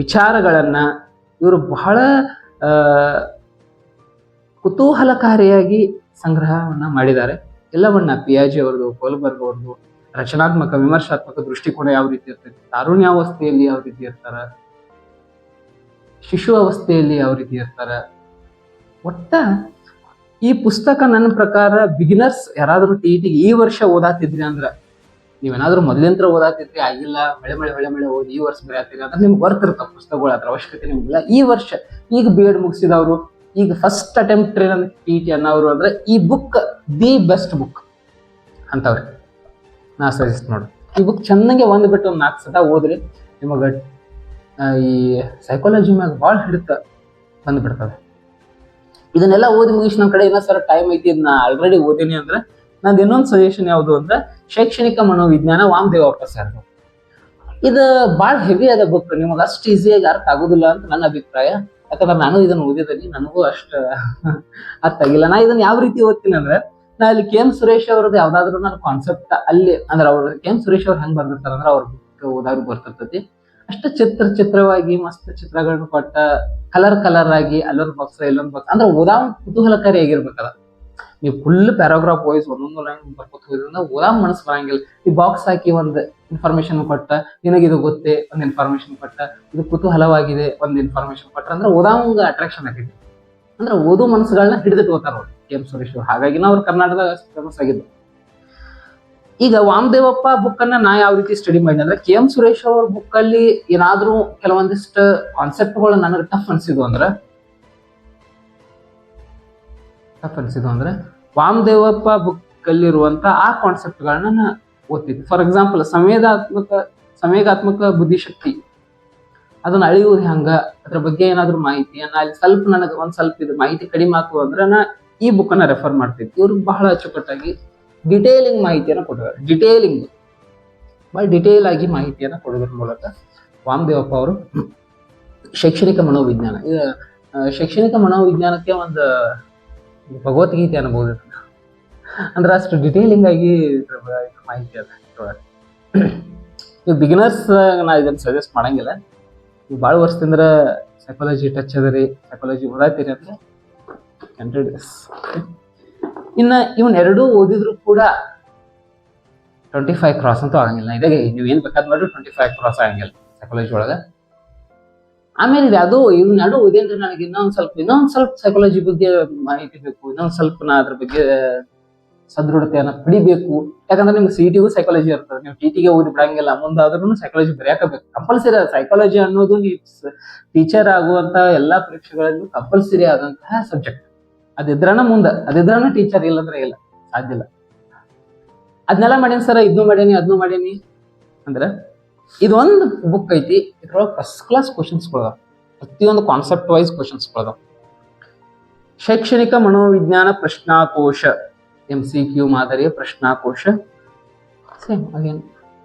ವಿಚಾರಗಳನ್ನ ಇವರು ಬಹಳ ಕುತೂಹಲಕಾರಿಯಾಗಿ ಸಂಗ್ರಹವನ್ನ ಮಾಡಿದ್ದಾರೆ. ಎಲ್ಲವನ್ನ ಪಿಯಾಜೆ ಅವರದು, ಕೋಲ್ಬರ್ಗ್ ಅವರದು ರಚನಾತ್ಮಕ ವಿಮರ್ಶಾತ್ಮಕ ದೃಷ್ಟಿಕೋನ ಯಾವ ರೀತಿ ಇರ್ತೈತಿ, ತಾರುಣ್ಯಾವಸ್ಥೆಯಲ್ಲಿ ಯಾವ ರೀತಿ ಇರ್ತಾರ, ಶಿಶು ಅವಸ್ಥೆಯಲ್ಲಿ ಯಾವ ರೀತಿ ಇರ್ತಾರ. ಒಟ್ಟ ಈ ಪುಸ್ತಕ ನನ್ನ ಪ್ರಕಾರ ಬಿಗಿನರ್ಸ್ ಯಾರಾದ್ರೂ TET ಈ ವರ್ಷ ಓದಾತಿದ್ರಿ ಅಂದ್ರ, ನೀವೇನಾದ್ರೂ ಮೊದ್ಲಿಂತ್ರ ಓದಾತಿದ್ರಿ, ಆಗಿಲ್ಲ ಮಳೆ ಓದಿ ಈ ವರ್ಷ ಬರೆಯತ್ತೀರಿ ಅಂದ್ರೆ ನಿಮ್ಗೆ ಬರ್ತಿರ್ತಾವ ಪುಸ್ತಕಗಳು, ಅದ್ರ ಅವಶ್ಯಕತೆ ನಿಮ್ಗಿಲ್ಲ. ಈ ವರ್ಷ ಈಗ B.Ed ಮುಗಿಸಿದವರು, ಈಗ ಫಸ್ಟ್ ಅಟೆಂಪ್ಟ್ TET ಅನ್ನೋರು ಅಂದ್ರೆ ಈ ಬುಕ್ ದಿ ಬೆಸ್ಟ್ ಬುಕ್ ಅಂತವ್ರೆ ನಾ ಸಜೆಸ್ಟ್ ನೋಡ್ರಿ. ಈ ಬುಕ್ ಚೆನ್ನಾಗೆ ಒಂದು ಬಿಟ್ಟು ಒಂದು 4 ಸತ ಓದ್ರಿ, ನಿಮಗೆ ಈ ಸೈಕಾಲಜಿ ಮ್ಯಾಗ ಭಾಳ ಹಿಡಿತ ಬಂದ್ಬಿಡ್ತದೆ. ಇದನ್ನೆಲ್ಲ ಓದಿ ಮುಗಿಸಿ ನಮ್ಮ ಕಡೆ ಇನ್ನೊಂದು ಸರ ಟೈಮ್ ಐತಿ, ಇದನ್ನ ಆಲ್ರೆಡಿ ಓದಿನಿ ಅಂದ್ರೆ ನಂದು ಇನ್ನೊಂದು ಸಜೆಷನ್ ಯಾವುದು ಅಂದ್ರೆ ಶೈಕ್ಷಣಿಕ ಮನೋವಿಜ್ಞಾನ ವಾಮದೇವಪ್ಪ ಸರ್. ಇದು ಭಾಳ ಹೆವಿ ಅದ ಬುಕ್, ನಿಮಗೆ ಅಷ್ಟು ಈಸಿಯಾಗಿ ಅರ್ಥ ಆಗೋದಿಲ್ಲ ಅಂತ ನನ್ನ ಅಭಿಪ್ರಾಯ. ಯಾಕಂದ್ರೆ ನಾನು ಇದನ್ನ ಓದಿದ್ದೀನಿ, ನನಗೂ ಅಷ್ಟು ಅರ್ಥ ಆಗಿಲ್ಲ. ನಾ ಇದನ್ನ ಯಾವ ರೀತಿ ಓದ್ತೀನಿ ಅಂದ್ರೆ, ನಾ ಇಲ್ಲಿ KM ಸುರೇಶ್ ಅವ್ರದ್ದು ಯಾವ್ದಾದ್ರು ನಾನು ಕಾನ್ಸೆಪ್ಟ್ ಅಲ್ಲಿ ಅಂದ್ರೆ ಅವ್ರು KM ಸುರೇಶ್ ಅವ್ರು ಹೆಂಗ್ ಬರ್ದಿರ್ತಾರ ಅಂದ್ರೆ ಅವ್ರ ಬುಕ್ ಓದಾದ್ರು ಬರ್ತಿರ್ತೈತಿ. ಅಷ್ಟು ಚಿತ್ರವಾಗಿ ಮಸ್ತ್ ಚಿತ್ರಗಳನ್ನ ಕೊಟ್ಟ ಕಲರ್ ಆಗಿ ಅಲ್ಲೊಂದು ಬಾಕ್ಸ್ ಇಲ್ಲೊಂದು ಬಾಕ್ಸ್ ಅಂದ್ರೆ ಓದಾ ಕುತೂಹಲಕಾರಿ ಆಗಿರ್ಬೇಕಲ್ಲ. ನೀವು ಫುಲ್ ಪ್ಯಾರಾಗ್ರಾಫ್ ವೈಸ್ ಒಂದೊಂದು ಲೈನ್ ಬರ್ಕೊತ ಹೋದ್ರಿಂದ ಓದಾ ಮನಸ್ಸು ಬರಂಗಿಲ್ಲ. ಈ ಬಾಕ್ಸ್ ಹಾಕಿ ಒಂದು ಇನ್ಫಾರ್ಮೇಶನ್ ಕೊಟ್ಟ, ನಿನಗಿದು ಗೊತ್ತೇ ಒಂದು ಇನ್ಫಾರ್ಮೇಶನ್ ಕೊಟ್ಟ, ಇದು ಕುತೂಹಲವಾಗಿದೆ ಒಂದು ಇನ್ಫಾರ್ಮೇಶನ್ ಕೊಟ್ಟ ಅಂದ್ರೆ ಓದಾವಂಗ ಅಟ್ರಾಕ್ಷನ್ ಆಗೈತಿ. ಅಂದ್ರೆ ಓದೋ ಮನಸ್ಸುಗಳನ್ನ ಹಿಡಿದಿಟ್ಟು ಓದ್ತಾರ ಅವ್ರು KM ಸುರೇಶ್ ಅವರು. ಹಾಗಾಗಿ ಅವ್ರು ಕರ್ನಾಟಕದಾಗ ಫೇಮಸ್ ಆಗಿದ್ದು. ಈಗ ವಾಮದೇವಪ್ಪ ಬುಕ್ ಅನ್ನ ನಾ ಯಾವ ರೀತಿ ಸ್ಟಡಿ ಮಾಡಿ ಅಂದ್ರೆ, KM ಸುರೇಶ್ ಅವ್ರ ಬುಕ್ ಅಲ್ಲಿ ಏನಾದ್ರೂ ಕೆಲವೊಂದಿಷ್ಟು ಕಾನ್ಸೆಪ್ಟ್ಗಳು ನನಗೆ ಟಫ್ ಅನ್ಸಿದ್ವು ಅಂದ್ರೆ ವಾಮದೇವಪ್ಪ ಬುಕ್ ಅಲ್ಲಿರುವಂತ ಆ ಕಾನ್ಸೆಪ್ಟ್ಗಳನ್ನ ನಾ ಓದ್ತಿದ್ದೆ. ಫಾರ್ ಎಕ್ಸಾಂಪಲ್ ಸಂವೇಗಾತ್ಮಕ ಬುದ್ಧಿಶಕ್ತಿ ಅದನ್ನ ಅಳಿಯುವುದು ಹೆಂಗ, ಅದ್ರ ಬಗ್ಗೆ ಏನಾದ್ರು ಮಾಹಿತಿ ಅಲ್ಲಿ ಸ್ವಲ್ಪ ನನಗೆ ಒಂದ್ ಸ್ವಲ್ಪ ಇದು ಮಾಹಿತಿ ಕಡಿಮೆ ಆತು ಅಂದ್ರೆ ನಾ ಈ ಬುಕ್ ಅನ್ನ ರೆಫರ್ ಮಾಡ್ತಿದ್ದೆ. ಇವ್ರು ಬಹಳ ಅಚ್ಚುಕಟ್ಟಾಗಿ ಡಿಟೇಲಿಂಗ್ ಮಾಹಿತಿಯನ್ನು ಕೊಟ್ಟಿದ್ದಾರೆ. ಭಾಳ ಡಿಟೇಲ್ ಆಗಿ ಮಾಹಿತಿಯನ್ನು ಕೊಡೋದ್ರ ಮೂಲಕ ವಾಮದೇವಪ್ಪ ಅವರು ಶೈಕ್ಷಣಿಕ ಮನೋವಿಜ್ಞಾನ, ಶೈಕ್ಷಣಿಕ ಮನೋವಿಜ್ಞಾನಕ್ಕೆ ಒಂದು ಭಗವದ್ಗೀತೆ ಅನ್ಬೋದು ಅಂದ್ರೆ ಅಷ್ಟು ಡಿಟೇಲಿಂಗ್ ಆಗಿ ಮಾಹಿತಿ ಅದ. ನೀವು ಬಿಗಿನರ್ಸ್ ನಾ ಇದನ್ನ ಸಜೆಸ್ಟ್ ಮಾಡಂಗಿಲ್ಲ. ನೀವು ಭಾಳ ವರ್ಷದಿಂದ ಸೈಕಾಲಜಿ ಟಚ್ ಅದರಿ, ಸೈಕಾಲಜಿ ಓದಾತೀರಿ ಅಂದ್ರೆ ಇನ್ನ ಇವನ್ ಎರಡೂ ಓದಿದ್ರು ಕೂಡ 25 ಕ್ರಾಸ್ ಅಂತೂ ಆಗಂಗಿಲ್ಲ. ಇದಾಗೆ ನೀವು ಏನ್ ಬೇಕಾದ್ ಮಾಡಿ 25 ಕ್ರಾಸ್ ಆಗಂಗಿಲ್ಲ ಸೈಕಾಲಜಿ ಒಳಗ. ಆಮೇಲೆ ಇದು ಅದು ಇವನ್ ಎರಡು ಓದಿ ಅಂದ್ರೆ ನನಗೆ ಇನ್ನೊಂದ್ ಸ್ವಲ್ಪ ಸೈಕಾಲಜಿ ಬಗ್ಗೆ ಮಾಹಿತಿ ಬೇಕು, ಇನ್ನೊಂದ್ ಸ್ವಲ್ಪ ನಾ ಅದ್ರ ಬಗ್ಗೆ ಸದೃಢತೆಯನ್ನ ಪಡಿಬೇಕು. ಯಾಕಂದ್ರೆ ನಿಮ್ಗೆ CET ಸೈಕಾಲಜಿ ಇರ್ತದೆ, ನೀವು TET ಓದಿ ಬಿಡಂಗಿಲ್ಲ. ಮುಂದಾದ್ರೂ ಸೈಕಾಲಜಿ ಬರೆಯಕಬೇಕು, ಕಂಪಲ್ಸರಿ. ಸೈಕಾಲಜಿ ಅನ್ನೋದು ನೀವು ಟೀಚರ್ ಆಗುವಂತ ಎಲ್ಲಾ ಪರೀಕ್ಷೆಗಳಲ್ಲೂ ಕಂಪಲ್ಸರಿ ಆದಂತಹ ಸಬ್ಜೆಕ್ಟ್. ಅದಿದ್ರನ ಟೀಚರ್, ಇಲ್ಲಂದ್ರೆ ಇಲ್ಲ, ಸಾಧ್ಯ ಇಲ್ಲ. ಅದನ್ನೆಲ್ಲ ಮಾಡೀನಿ ಸರ್, ಅದನ್ನೂ ಮಾಡೀನಿ ಅಂದ್ರೆ ಇದೊಂದು ಬುಕ್ ಐತಿ. ಇದ್ರೊಳಗೆ ಫಸ್ಟ್ ಕ್ಲಾಸ್ ಕ್ವಶನ್ಸ್ಗಳದಾವ, ಪ್ರತಿಯೊಂದು ಕಾನ್ಸೆಪ್ಟ್ ವೈಸ್ ಕ್ವಶನ್ಸ್ಗಳದಾವ. ಶೈಕ್ಷಣಿಕ ಮನೋವಿಜ್ಞಾನ ಪ್ರಶ್ನಾಕೋಶ, MCQ ಮಾದರಿಯ ಪ್ರಶ್ನಾಕೋಶ. ಸೇಮ್ ಅಗೇನ್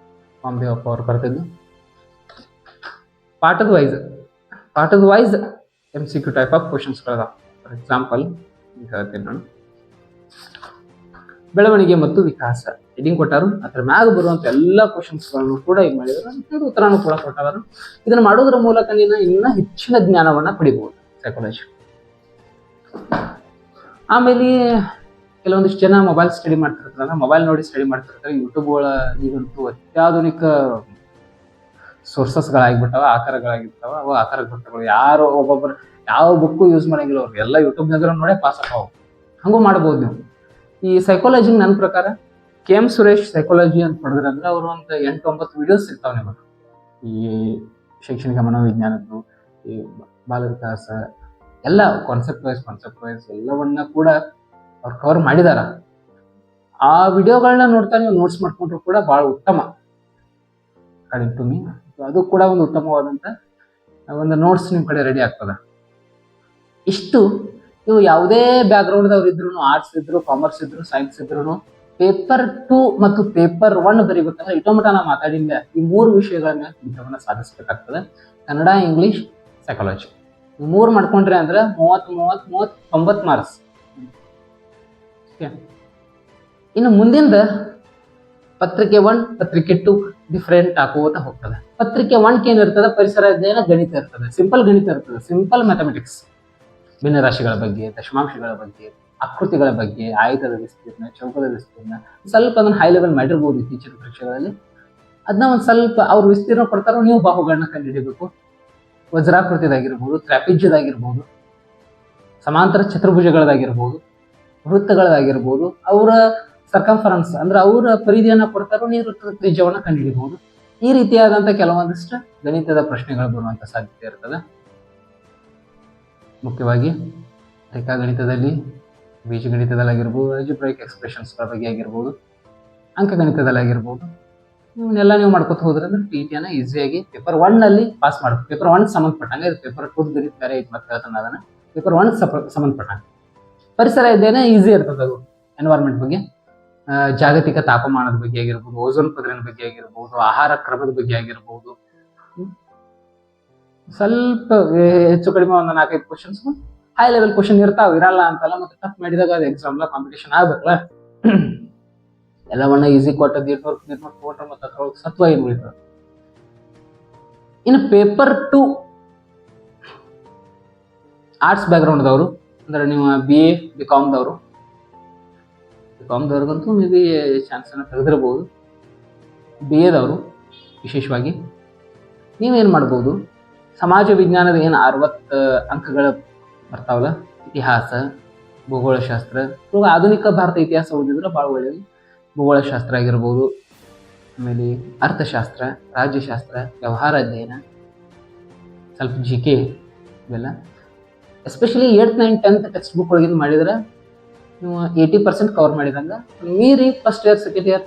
ವಾಮದೇವಪ್ಪ ಅವರು ಬರ್ತಿದ್ದು. ಪಾಠದ ವೈಸ್ MCQ ಟೈಪ್ ಆಫ್ ಕ್ವಶನ್ಸ್ಗಳದಾವ. ಫಾರ್ ಎಕ್ಸಾಂಪಲ್ ಹೇಳ್ತೀನಿ ನಾನು, ಬೆಳವಣಿಗೆ ಮತ್ತು ವಿಕಾಸ ಹೆಡಿಂಗ್ ಕೊಟ್ಟಾರು. ಅದ್ರ ಮ್ಯಾಗ ಬರುವಂತ ಎಲ್ಲಾ ಕ್ವಶನ್ಸ್ಗಳನ್ನು ಕೂಡ ಈಗ ಮಾಡಿದ್ರು, ಉತ್ತರನೂ ಕೂಡ ಕೊಟ್ಟಾರ. ಇದನ್ನ ಮಾಡೋದ್ರ ಮೂಲಕ ನೀನು ಇನ್ನ ಹೆಚ್ಚಿನ ಜ್ಞಾನವನ್ನ ಪಡಿಬಹುದು ಸೈಕಾಲಜಿ. ಆಮೇಲೆ ಕೆಲವೊಂದಿಷ್ಟು ಜನ ಮೊಬೈಲ್ ಸ್ಟಡಿ ಮಾಡ್ತಿರ್ತಾರೆ, ಮೊಬೈಲ್ ನೋಡಿ ಸ್ಟಡಿ ಮಾಡ್ತಿರ್ತಾರೆ. ಯೂಟ್ಯೂಬ್ಗಳ ಈಗಂತೂ ಅತ್ಯಾಧುನಿಕ ಸೋರ್ಸಸ್ಗಳಾಗಿಬಿಟ್ಟವ, ಆಕಾರಗಳಾಗಿರ್ತಾವ. ಅವು ಆಕಾರ ಗೊತ್ತಗಳು ಯಾರು ಒಬ್ಬೊಬ್ರು ಯಾವ ಬುಕ್ಕು ಯೂಸ್ ಮಾಡಂಗಿಲ್ಲ ಅವ್ರು, ಎಲ್ಲ ಯೂಟ್ಯೂಬ್ನಾಗ ನೋಡೇ ಪಾಸ್ ಆಕಾವು. ಹಂಗೂ ಮಾಡ್ಬೋದು ನೀವು. ಈ ಸೈಕಾಲಜಿ ನನ್ನ ಪ್ರಕಾರ KM ಸುರೇಶ್ ಸೈಕಾಲಜಿ ಅಂತ ಹೊಡೆದ್ರಂದ್ರೆ ಅವ್ರು ಒಂದು 8-9 ವಿಡಿಯೋಸ್ ಸಿಗ್ತಾವ ನಿಮಗೆ. ಈ ಶೈಕ್ಷಣಿಕ ಮನೋವಿಜ್ಞಾನದ್ದು, ಈ ಬಾಲ ವಿಕಾಸ ಎಲ್ಲ ಕಾನ್ಸೆಪ್ಟ್ ವೈಸ್ ಎಲ್ಲವನ್ನ ಕೂಡ ಅವ್ರು ಕವರ್ ಮಾಡಿದಾರ. ಆ ವಿಡಿಯೋಗಳನ್ನ ನೋಡ್ತಾ ನೀವು ನೋಟ್ಸ್ ಮಾಡ್ಕೊಂಡ್ರು ಕೂಡ ಬಹಳ ಉತ್ತಮ. ಅಕಾರ್ಡಿಂಗ್ ಟು ಮೀ ಅದು ಕೂಡ ಒಂದು ಉತ್ತಮವಾದಂತ ಒಂದು ನೋಟ್ಸ್ ನಿಮ್ ಕಡೆ ರೆಡಿ ಆಗ್ತದ. ಇಷ್ಟು ನೀವು ಯಾವುದೇ ಬ್ಯಾಕ್ಗ್ರೌಂಡ್ ದವ್ರು ಇದ್ರು, ಆರ್ಟ್ಸ್ ಇದ್ರು, ಕಾಮರ್ಸ್ ಇದ್ರು, ಸೈನ್ಸ್ ಇದ್ರು, ಪೇಪರ್ 2 ಮತ್ತು ಪೇಪರ್ 1 ಬರೀಬೇಕಂದ್ರೆ ಇಟೋಮಟ ನಾ ಮಾತಾಡಿಲ್ಲ ಈ 3 ವಿಷಯಗಳನ್ನ ಗಮನ ಸಾಧಿಸ್ಬೇಕಾಗ್ತದೆ. ಕನ್ನಡ, ಇಂಗ್ಲಿಷ್, ಸೈಕಾಲಜಿ ಈ 3 ಮಾಡ್ಕೊಂಡ್ರೆ ಅಂದ್ರೆ 30-90 ಮಾರ್ಕ್ಸ್. ಇನ್ನು ಮುಂದಿಂದ ಪತ್ರಿಕೆ 1, ಪತ್ರಿಕೆ 2 ಡಿಫ್ರೆಂಟ್ ಹಾಕೋತ ಹೋಗ್ತದೆ. ಪತ್ರಿಕೆ 1 ಏನಿರ್ತದೆ, ಪರಿಸರ ಅಧ್ಯಯನ, ಗಣಿತ ಇರ್ತದೆ, ಸಿಂಪಲ್ ಗಣಿತ ಇರ್ತದೆ, ಸಿಂಪಲ್ ಮ್ಯಾಥಮೆಟಿಕ್ಸ್, ಭಿನ್ನರಾಶಿಗಳ ಬಗ್ಗೆ, ದಶಮಾಂಶಗಳ ಬಗ್ಗೆ, ಆಕೃತಿಗಳ ಬಗ್ಗೆ, ಆಯತದ ವಿಸ್ತೀರ್ಣ, ಚೌಕದ ವಿಸ್ತೀರ್ಣ, ಸ್ವಲ್ಪ ಅದನ್ನ ಹೈ ಲೆವೆಲ್ ಮಾಡಿರ್ಬೋದು ಇತ್ತೀಚಿನ ಪರೀಕ್ಷೆಗಳಲ್ಲಿ. ಅದನ್ನ ಒಂದ್ ಸ್ವಲ್ಪ ಅವ್ರು ವಿಸ್ತೀರ್ಣ ಕೊಡ್ತಾರೋ, ನೀವು ಬಾಹುಗಳನ್ನ ಕಂಡುಹಿಡಿಬೇಕು. ವಜ್ರಾಕೃತಿದಾಗಿರ್ಬೋದು, ತ್ರಾಪಿಜ್ಯದಾಗಿರ್ಬೋದು, ಸಮಾಂತರ ಚತುರ್ಭುಜಗಳದಾಗಿರ್ಬೋದು, ವೃತ್ತಗಳದಾಗಿರ್ಬೋದು, ಅವರ ಸರ್ಕಂಫರೆನ್ಸ್ ಅಂದ್ರೆ ಅವರ ಪರಿಧಿಯನ್ನ ಕೊಡ್ತಾರೋ, ನೀವು ವೃತ್ತದ ತ್ರಿಜ್ಯವನ್ನ ಕಂಡುಹಿಡಿಬಹುದು. ಈ ರೀತಿಯಾದಂತ ಕೆಲವೊಂದಿಷ್ಟು ಗಣಿತದ ಪ್ರಶ್ನೆಗಳು ಬರುವಂತ ಸಾಧ್ಯತೆ ಇರ್ತದೆ. ಮುಖ್ಯವಾಗಿ ರೇಖಾಗಣಿತದಲ್ಲಿ, ಬೀಜಗಣಿತದಲ್ಲಾಗಿರ್ಬೋದು, ಅಲ್ಜಿಬ್ರಾಯಿಕ್ ಎಕ್ಸ್ಪ್ರೆಷನ್ಸ್ಗಳ ಬಗ್ಗೆ ಆಗಿರ್ಬೋದು, ಅಂಕಗಣಿತದಲ್ಲಾಗಿರ್ಬೋದು, ಇವನ್ನೆಲ್ಲ ನೀವು ಮಾಡ್ಕೊತ ಹೋದ್ರೆ ಅಂದ್ರೆ PTನ ಈಸಿಯಾಗಿ ಪೇಪರ್ 1 ನಲ್ಲಿ ಪಾಸ್ ಮಾಡ್ಬೇಕು. ಪೇಪರ್ 1 ಸಂಬಂಧಪಟ್ಟಂಗೆ, ಇದು ಪೇಪರ್ 2 ಗಣಿತ ಬೇರೆ ಐತಿ ಮತ್ತೆ ಹೇಳ್ತಾನೆ ಅದನ್ನ. ಪೇಪರ್ 1 ಸಂಬಂಧಪಟ್ಟಂಗೆ ಪರಿಸರ ಇದ್ದೇನೆ ಈಸಿ ಇರ್ತದೆ. ಅದು ಎನ್ವೈರನ್ಮೆಂಟ್ ಬಗ್ಗೆ, ಜಾಗತಿಕ ತಾಪಮಾನದ ಬಗ್ಗೆ ಆಗಿರ್ಬೋದು, ಓಝೋನ್ ಪದರಿನ ಬಗ್ಗೆ ಆಗಿರ್ಬೋದು, ಆಹಾರ ಕ್ರಮದ ಬಗ್ಗೆ ಆಗಿರ್ಬೋದು, ಸ್ವಲ್ಪ ಹೆಚ್ಚು ಕಡಿಮೆ ಒಂದು 4-5 ಕ್ವಶನ್ಸ್ ಹೈ ಲೆವೆಲ್ ಕ್ವಶನ್ ಇರ್ತಾವ, ಇರಲ್ಲ ಅಂತಲ್ಲ. ಮತ್ತೆ ಟಫ್ ಮಾಡಿದಾಗ ಅದು ಎಕ್ಸಾಮ್ಲ ಕಾಂಪಿಟೇಷನ್ ಆಗ್ಬೇಕಲ್ಲ. ಎಲ್ಲವನ್ನ ಈಸಿ ಕೊಟ್ಟದ್ದು 200 ಕೊಟ್ರೆ ಮತ್ತೆ ಅದ್ರೊಳಗೆ ಸತ್ವ ಏನು ಉಳಿತದೆ. ಇನ್ನು ಪೇಪರ್ 2 ಆರ್ಟ್ಸ್ ಬ್ಯಾಕ್ಗ್ರೌಂಡ್ ದವರು ಅಂದ್ರೆ ನೀವು BA BCom ದವ್ರಿಗಂತೂ ಮೇ ಬಿ ಚಾನ್ಸ್ ಅನ್ನ ತೆಗೆದಿರಬಹುದು. BA ದವರು ವಿಶೇಷವಾಗಿ ನೀವೇನ್ ಮಾಡ್ಬೋದು, ಸಮಾಜ ವಿಜ್ಞಾನದ ಏನು 60 ಅಂಕಗಳ ಬರ್ತಾವಲ್ಲ, ಇತಿಹಾಸ, ಭೂಗೋಳಶಾಸ್ತ್ರ, ಇವಾಗ ಆಧುನಿಕ ಭಾರತ ಇತಿಹಾಸ ಓದಿದ್ರೆ ಭಾಳ ಒಳ್ಳೆಯದು. ಭೂಗೋಳಶಾಸ್ತ್ರ ಆಗಿರ್ಬೋದು, ಆಮೇಲೆ ಅರ್ಥಶಾಸ್ತ್ರ, ರಾಜ್ಯಶಾಸ್ತ್ರ, ವ್ಯವಹಾರ ಅಧ್ಯಯನ, ಸ್ವಲ್ಪ GK ಇವೆಲ್ಲ especially 8th, 9th, 10th text book ಒಳಗಿಂದ ಮಾಡಿದ್ರೆ ನೀವು 80% ಕವರ್ ಮಾಡಿದಂಗ. ಮೀರಿ ಫಸ್ಟ್ ಇಯರ್, ಸೆಕೆಂಡ್ ಇಯರ್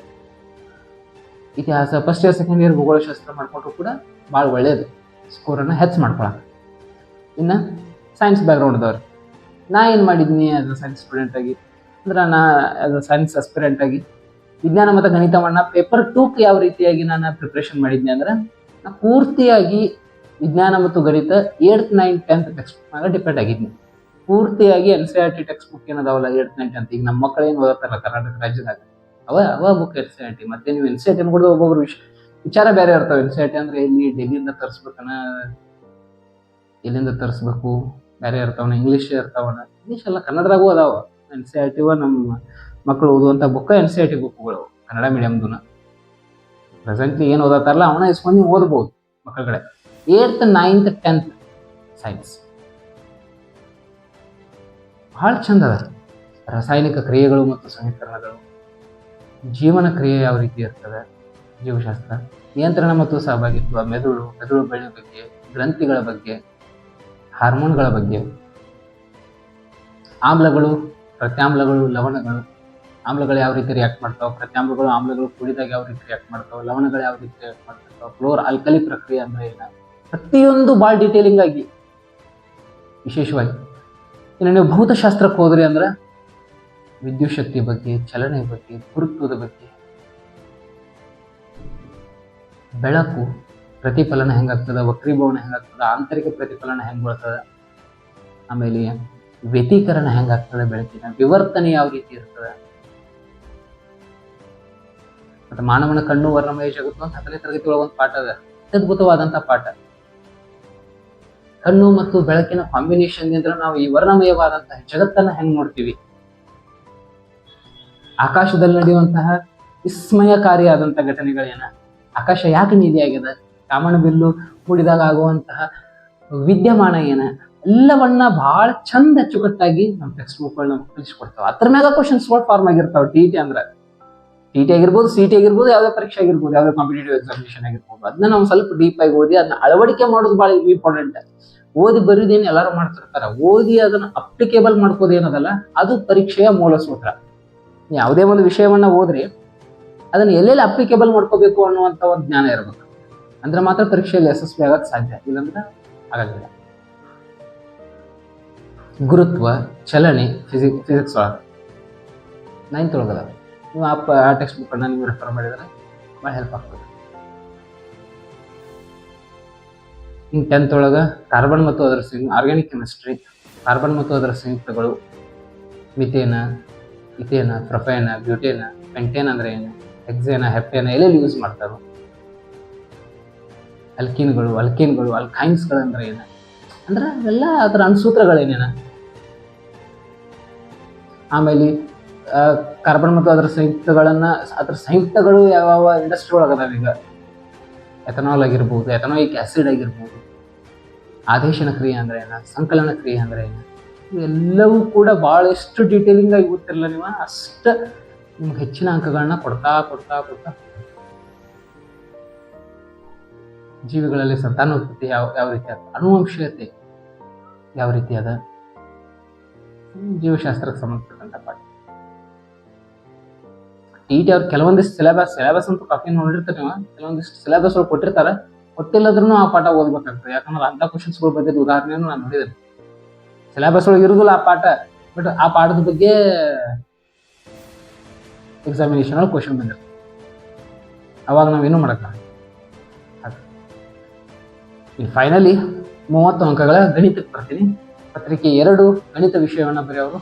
ಇತಿಹಾಸ, ಫಸ್ಟ್ ಇಯರ್, ಸೆಕೆಂಡ್ ಇಯರ್ ಭೂಗೋಳಶಾಸ್ತ್ರ ಮಾಡ್ಕೊಂಡ್ರು ಕೂಡ ಭಾಳ ಒಳ್ಳೆಯದು, ಸ್ಕೋರನ್ನು ಹೆಚ್ಚು ಮಾಡ್ಕೊಳಕ್ಕೆ. ಇನ್ನು ಸೈನ್ಸ್ ಬ್ಯಾಕ್ಗ್ರೌಂಡ್ದವ್ರು, ನಾ ಏನು ಮಾಡಿದ್ನಿ ಆಸ್ ಅ ಸೈನ್ಸ್ ಸ್ಟೂಡೆಂಟ್ ಆಗಿ ಅಂದ್ರೆ, ನಾ ಆಸ್ ಅ ಸೈನ್ಸ್ ಅಸ್ಪಿರೆಂಟ್ ಆಗಿ ವಿಜ್ಞಾನ ಮತ್ತು ಗಣಿತವನ್ನ ಪೇಪರ್ 2ಕ್ಕೆ ಯಾವ ರೀತಿಯಾಗಿ ನಾನು ಪ್ರಿಪ್ರೇಷನ್ ಮಾಡಿದ್ನಿ ಅಂದ್ರೆ, ನಾ ಪೂರ್ತಿಯಾಗಿ ವಿಜ್ಞಾನ ಮತ್ತು ಗಣಿತ 8th, 9th, 10th text ಬುಕ್ನಾಗ depend ಆಗಿದ್ನಿ. ಪೂರ್ತಿಯಾಗಿ NCERT text book ಏನದಾವಲ್ಲ 8th, 9th, 10th, ಈಗ ನಮ್ಮ ಮಕ್ಕಳು ಏನು ಓದತ್ತಾರಲ್ಲ ಕರ್ನಾಟಕ ರಾಜ್ಯದಾಗ, ಅವ ಬುಕ್ NCERT. ಮತ್ತೆ ನೀವು NCERT ಅನ್ಕೊಡ್ದು ಒಬ್ಬೊಬ್ರು ವಿಚಾರ ಬೇರೆ ಇರ್ತಾವೆ. NCERT ಅಂದ್ರೆ ಇಲ್ಲಿ ಡೆಲ್ಲಿಯಿಂದ ತರಿಸ್ಬೇಕನ, ಎಲ್ಲಿಂದ ತರಿಸ್ಬೇಕು, ಬೇರೆ ಇರ್ತಾವನ, ಇಂಗ್ಲೀಷ್ ಇರ್ತಾವನ. ಇಂಗ್ಲೀಷ್ ಎಲ್ಲ ಕನ್ನಡದಾಗೂ ಅದಾವ. NCERT ನಮ್ಮ ಮಕ್ಕಳು ಓದುವಂಥ ಬುಕ್ಕ NCERT ಬುಕ್ಗಳು ಕನ್ನಡ ಮೀಡಿಯಮ್ದುನ. ಪ್ರೆಸೆಂಟ್ಲಿ ಏನು ಓದತ್ತಾರಲ್ಲ ಅವನ ಇಸ್ಕೊಂಡು ನೀವು ಓದ್ಬೋದು ಮಕ್ಕಳ ಕಡೆ. 8th, 9th, 10th ಸೈನ್ಸ್ ಭಾಳ ಚಂದ ಅದ. ರಾಸಾಯನಿಕ ಕ್ರಿಯೆಗಳು ಮತ್ತು ಸಮೀಕರಣಗಳು, ಜೀವನ ಕ್ರಿಯೆ ಯಾವ ರೀತಿ ಇರ್ತದೆ, ಜೀವಶಾಸ್ತ್ರ, ನಿಯಂತ್ರಣ ಮತ್ತು ಸಹಭಾಗಿತ್ವ, ಮೆದುಳು ಬೆಳೆ ಬಗ್ಗೆ, ಗ್ರಂಥಿಗಳ ಬಗ್ಗೆ, ಹಾರ್ಮೋನ್ಗಳ ಬಗ್ಗೆ, ಆಮ್ಲಗಳು, ಪ್ರತ್ಯಾಮ್ಲಗಳು, ಲವಣಗಳು, ಆಮ್ಲಗಳು ಯಾವ ರೀತಿ ರಿಯಾಕ್ಟ್ ಮಾಡ್ತಾವೆ, ಪ್ರತ್ಯಾಮ್ಲಗಳು ಆಮ್ಲಗಳು ಕೂಡಿದಾಗ ಯಾವ ರೀತಿ ರಿಯಾಕ್ಟ್ ಮಾಡ್ತಾವೆ, ಲವಣಗಳು ಯಾವ ರೀತಿ ರಿಯಾಕ್ಟ್ ಮಾಡ್ತಾವೆ, ಫ್ಲೋರ್ ಆಲ್ಕಲಿ ಪ್ರಕ್ರಿಯೆ ಅಂದ್ರೆ ಏನು, ಪ್ರತಿಯೊಂದು ಭಾಳ ಡೀಟೇಲಿಂಗ್ ಆಗಿ ವಿಶೇಷವಾಗಿ. ಇನ್ನು ನೀವು ಭೌತಶಾಸ್ತ್ರಕ್ಕೆ ಹೋದ್ರಿ ಅಂದ್ರೆ ವಿದ್ಯುತ್ ಶಕ್ತಿ ಬಗ್ಗೆ, ಚಲನೆ ಬಗ್ಗೆ, ಗುರುತ್ವದ ಬಗ್ಗೆ, ಬೆಳಕು ಪ್ರತಿಫಲನ ಹೆಂಗಾಗ್ತದ, ವಕ್ರೀಭವನ ಹೆಂಗಾಗ್ತದ, ಆಂತರಿಕ ಪ್ರತಿಫಲನ ಹೆಂಗ್ ಬರ್ತದ, ಆಮೇಲೆ ವ್ಯತೀಕರಣ ಹೆಂಗಾಗ್ತದೆ, ಬೆಳಕಿನ ವಿವರ್ತನೆ ಯಾವ ರೀತಿ ಇರ್ತದೆ, ಮತ್ತೆ ಮಾನವನ ಕಣ್ಣು ವರ್ಣಮಯ ಜಗತ್ತು ಅಂತ 10ನೇ ತರಗತಿ ಒಳಗೆ ಒಂದು ಪಾಠ ಅದ, ಅತ್ಯದ್ಭುತವಾದಂತಹ ಪಾಠ. ಕಣ್ಣು ಮತ್ತು ಬೆಳಕಿನ ಕಾಂಬಿನೇಷನ್ ಇಂದ ನಾವು ಈ ವರ್ಣಮಯವಾದಂತಹ ಜಗತ್ತನ್ನ ಹೆಂಗ್ ನೋಡ್ತೀವಿ, ಆಕಾಶದಲ್ಲಿ ನಡೆಯುವಂತಹ ವಿಸ್ಮಯಕಾರಿಯಾದಂತಹ ಘಟನೆಗಳೇನ, ಆಕಾಶ ಯಾಕೆ ನೀಲಿ ಆಗ್ಯದ, ಕಾಮನಬಿಲ್ಲು ಮೂಡಿದಾಗ ಆಗುವಂತಹ ವಿದ್ಯಮಾನ ಏನ ಎಲ್ಲವನ್ನ ಬಹಳ ಚಂದ ಅಚ್ಚುಕಟ್ಟಾಗಿ ನಮ್ಮ ಟೆಕ್ಸ್ಟ್ ಬುಕ್ ನಮ್ಗೆ ಕಲಿಸ್ಕೊಡ್ತಾವ. ಅದ್ರ ಮ್ಯಾಗ ಕ್ವಶನ್ಸ್ ಫಾರ್ಮ್ ಆಗಿರ್ತಾವ. ಟಿ ಅಂದ್ರೆ ಟಿ ಆಗಿರ್ಬೋದು, ಸಿ ಟಿ ಆಗಿರ್ಬೋದು, ಯಾವ್ದೇ ಪರೀಕ್ಷೆ ಆಗಿರ್ಬೋದು, ಯಾವ್ದೇ ಕಾಂಪಿಟೇಟಿವ್ ಎಕ್ಸಾಮಿನೇಷನ್ ಆಗಿರ್ಬೋದು, ಅದನ್ನ ನಾವು ಸ್ವಲ್ಪ ಡೀಪ್ ಆಗಿ ಓದಿ ಅದನ್ನ ಅಳವಡಿಕೆ ಮಾಡೋದು ಬಹಳ ಇಂಪಾರ್ಟೆಂಟ್. ಓದಿ ಬರೀದೇನು ಎಲ್ಲಾರು ಮಾಡ್ತಿರ್ತಾರ, ಓದಿ ಅದನ್ನ ಅಪ್ಲಿಕೇಬಲ್ ಮಾಡ್ಕೋದು ಏನದಲ್ಲ ಅದು ಪರೀಕ್ಷೆಯ ಮೂಲ ಸೂತ್ರ. ಯಾವುದೇ ಒಂದು ವಿಷಯವನ್ನ ಓದ್ರಿ ಅದನ್ನ ಎಲ್ಲೆಲ್ಲಿ ಅಪ್ಲಿಕೇಬಲ್ ಮಾಡ್ಕೋಬೇಕು ಅನ್ನುವಂತ ಒಂದು ಜ್ಞಾನ ಇರಬೇಕು. ಅಂದ್ರೆ ಮಾತ್ರ ಪರೀಕ್ಷೆಯಲ್ಲಿ ಯಶಸ್ವಿ ಆಗಕ್ ಸಾಧ್ಯ, ಇಲ್ಲಂದ್ರೆ ಆಗೋದಿಲ್ಲ. ಗುರುತ್ವ, ಚಲನೆ, ಫಿಸಿಕ್ಸ್ ಒಳಗೆ 9th ಒಳಗದ. ನೀವು ಆ ಟೆಕ್ಸ್ಟ್ ಬುಕ್ ಅನ್ನ ನೀವು ರೆಫರ್ ಮಾಡಿದ್ರೆ ಭಾಳ ಹೆಲ್ಪ್ ಆಗ್ತದೆ. ಇನ್ನು 10th ಒಳಗೆ ಕಾರ್ಬನ್ ಮತ್ತು ಅದರ ಆರ್ಗ್ಯಾನಿಕ್ ಕೆಮಿಸ್ಟ್ರಿ, ಕಾರ್ಬನ್ ಮತ್ತು ಅದರ ಸಂಯುಕ್ತಗಳು, ಮಿಥೇನ, ಇಥೇನ, ಪ್ರೊಪೇನ, ಬ್ಯೂಟೇನ, ಪೆಂಟೇನ್ ಅಂದ್ರೆ ಏನು, ಹೆಕ್ಸೇನ, ಹೆಪ್ಟೇನ ಎಲ್ಲೆಲ್ಲಿ ಯೂಸ್ ಮಾಡ್ತಾರೋ, ಅಲ್ಕೀನ್ಗಳು, ಅಲ್ಕೈನ್ಸ್ಗಳು ಅಂದ್ರೆ ಏನು, ಅಂದ್ರೆ ಅವೆಲ್ಲ ಅದರ ಅಣುಸೂತ್ರಗಳೇನೇನ. ಆಮೇಲೆ ಕಾರ್ಬನ್ ಮತ್ತು ಅದರ ಸಂಯುಕ್ತಗಳು ಯಾವ ಇಂಡಸ್ಟ್ರಿ ಒಳಗದಾವ ಈಗ, ಎಥನಾಲ್ ಆಗಿರ್ಬೋದು, ಎಥನಾಯಿಕ್ ಆಸಿಡ್ ಆಗಿರ್ಬೋದು, ಆದೇಶನ ಕ್ರಿಯೆ ಅಂದ್ರೆ ಏನ, ಸಂಕಲನ ಕ್ರಿಯೆ ಅಂದ್ರೆ ಏನು, ಇವೆಲ್ಲವೂ ಕೂಡ ಬಹಳಷ್ಟು ಡೀಟೇಲಿಂಗ್ ಆಗಿ ಗೊತ್ತಿರಲ್ಲ ನೀವು ಅಷ್ಟ ನಿಮ್ಗೆ ಹೆಚ್ಚಿನ ಅಂಕಗಳನ್ನ ಕೊಡ್ತಾ ಕೊಡ್ತಾ ಕೊಡ್ತಾ. ಜೀವಿಗಳಲ್ಲಿ ಸಂತಾನೋತ್ಪತ್ತಿ ಯಾವ ರೀತಿ ಅದ, ಅನುವಂಶೀಯತೆ ಯಾವ ರೀತಿ ಅದ, ಜೀವಶಾಸ್ತ್ರಕ್ಕೆ ಸಂಬಂಧಪಟ್ಟಂತ ಪಾಠ. ಟಿ ಅವ್ರು ಕೆಲವೊಂದಿಷ್ಟು ಸಿಲೆಬಸ್ ಅಂತೂ ಕಾಫಿ ನೋಡಿರ್ತಾರೆ ನೀವು, ಕೆಲವೊಂದಿಷ್ಟು ಸಿಲೆಬಸ್ ಒಳಗೆ ಕೊಟ್ಟಿರ್ತಾರೆ, ಕೊಟ್ಟಿಲ್ಲದ್ರೂ ಆ ಪಾಠ ಓದ್ಬೇಕಾಗ್ತದೆ. ಯಾಕಂದ್ರೆ ಅಂತ ಕ್ವಶನ್ಸ್ಗಳು ಬಂದಿದ್ದು ಉದಾಹರಣೆಯನ್ನು ನಾನು ನೋಡಿದ್ದೇನೆ. ಸಿಲೆಬಸ್ ಒಳಗೆ ಇರುದಿಲ್ಲ ಆ ಪಾಠ, ಬಟ್ ಆ ಪಾಠದ ಬಗ್ಗೆ ಎಕ್ಸಾಮಿನೇಷನ್ ಒಳಗೆ ಕ್ವಶನ್ ಬಂದಿರ್ತದೆ. ಅವಾಗ ನಾವೇನು ಮಾಡೋಕ್ಕಾಗಲ್ಲ. ಈ ಫೈನಲಿ 30 ಅಂಕಗಳ ಗಣಿತಕ್ಕೆ ಬರ್ತೀನಿ. ಪತ್ರಿಕೆ 2 ಗಣಿತ ವಿಷಯವನ್ನು ಬರೆಯೋರು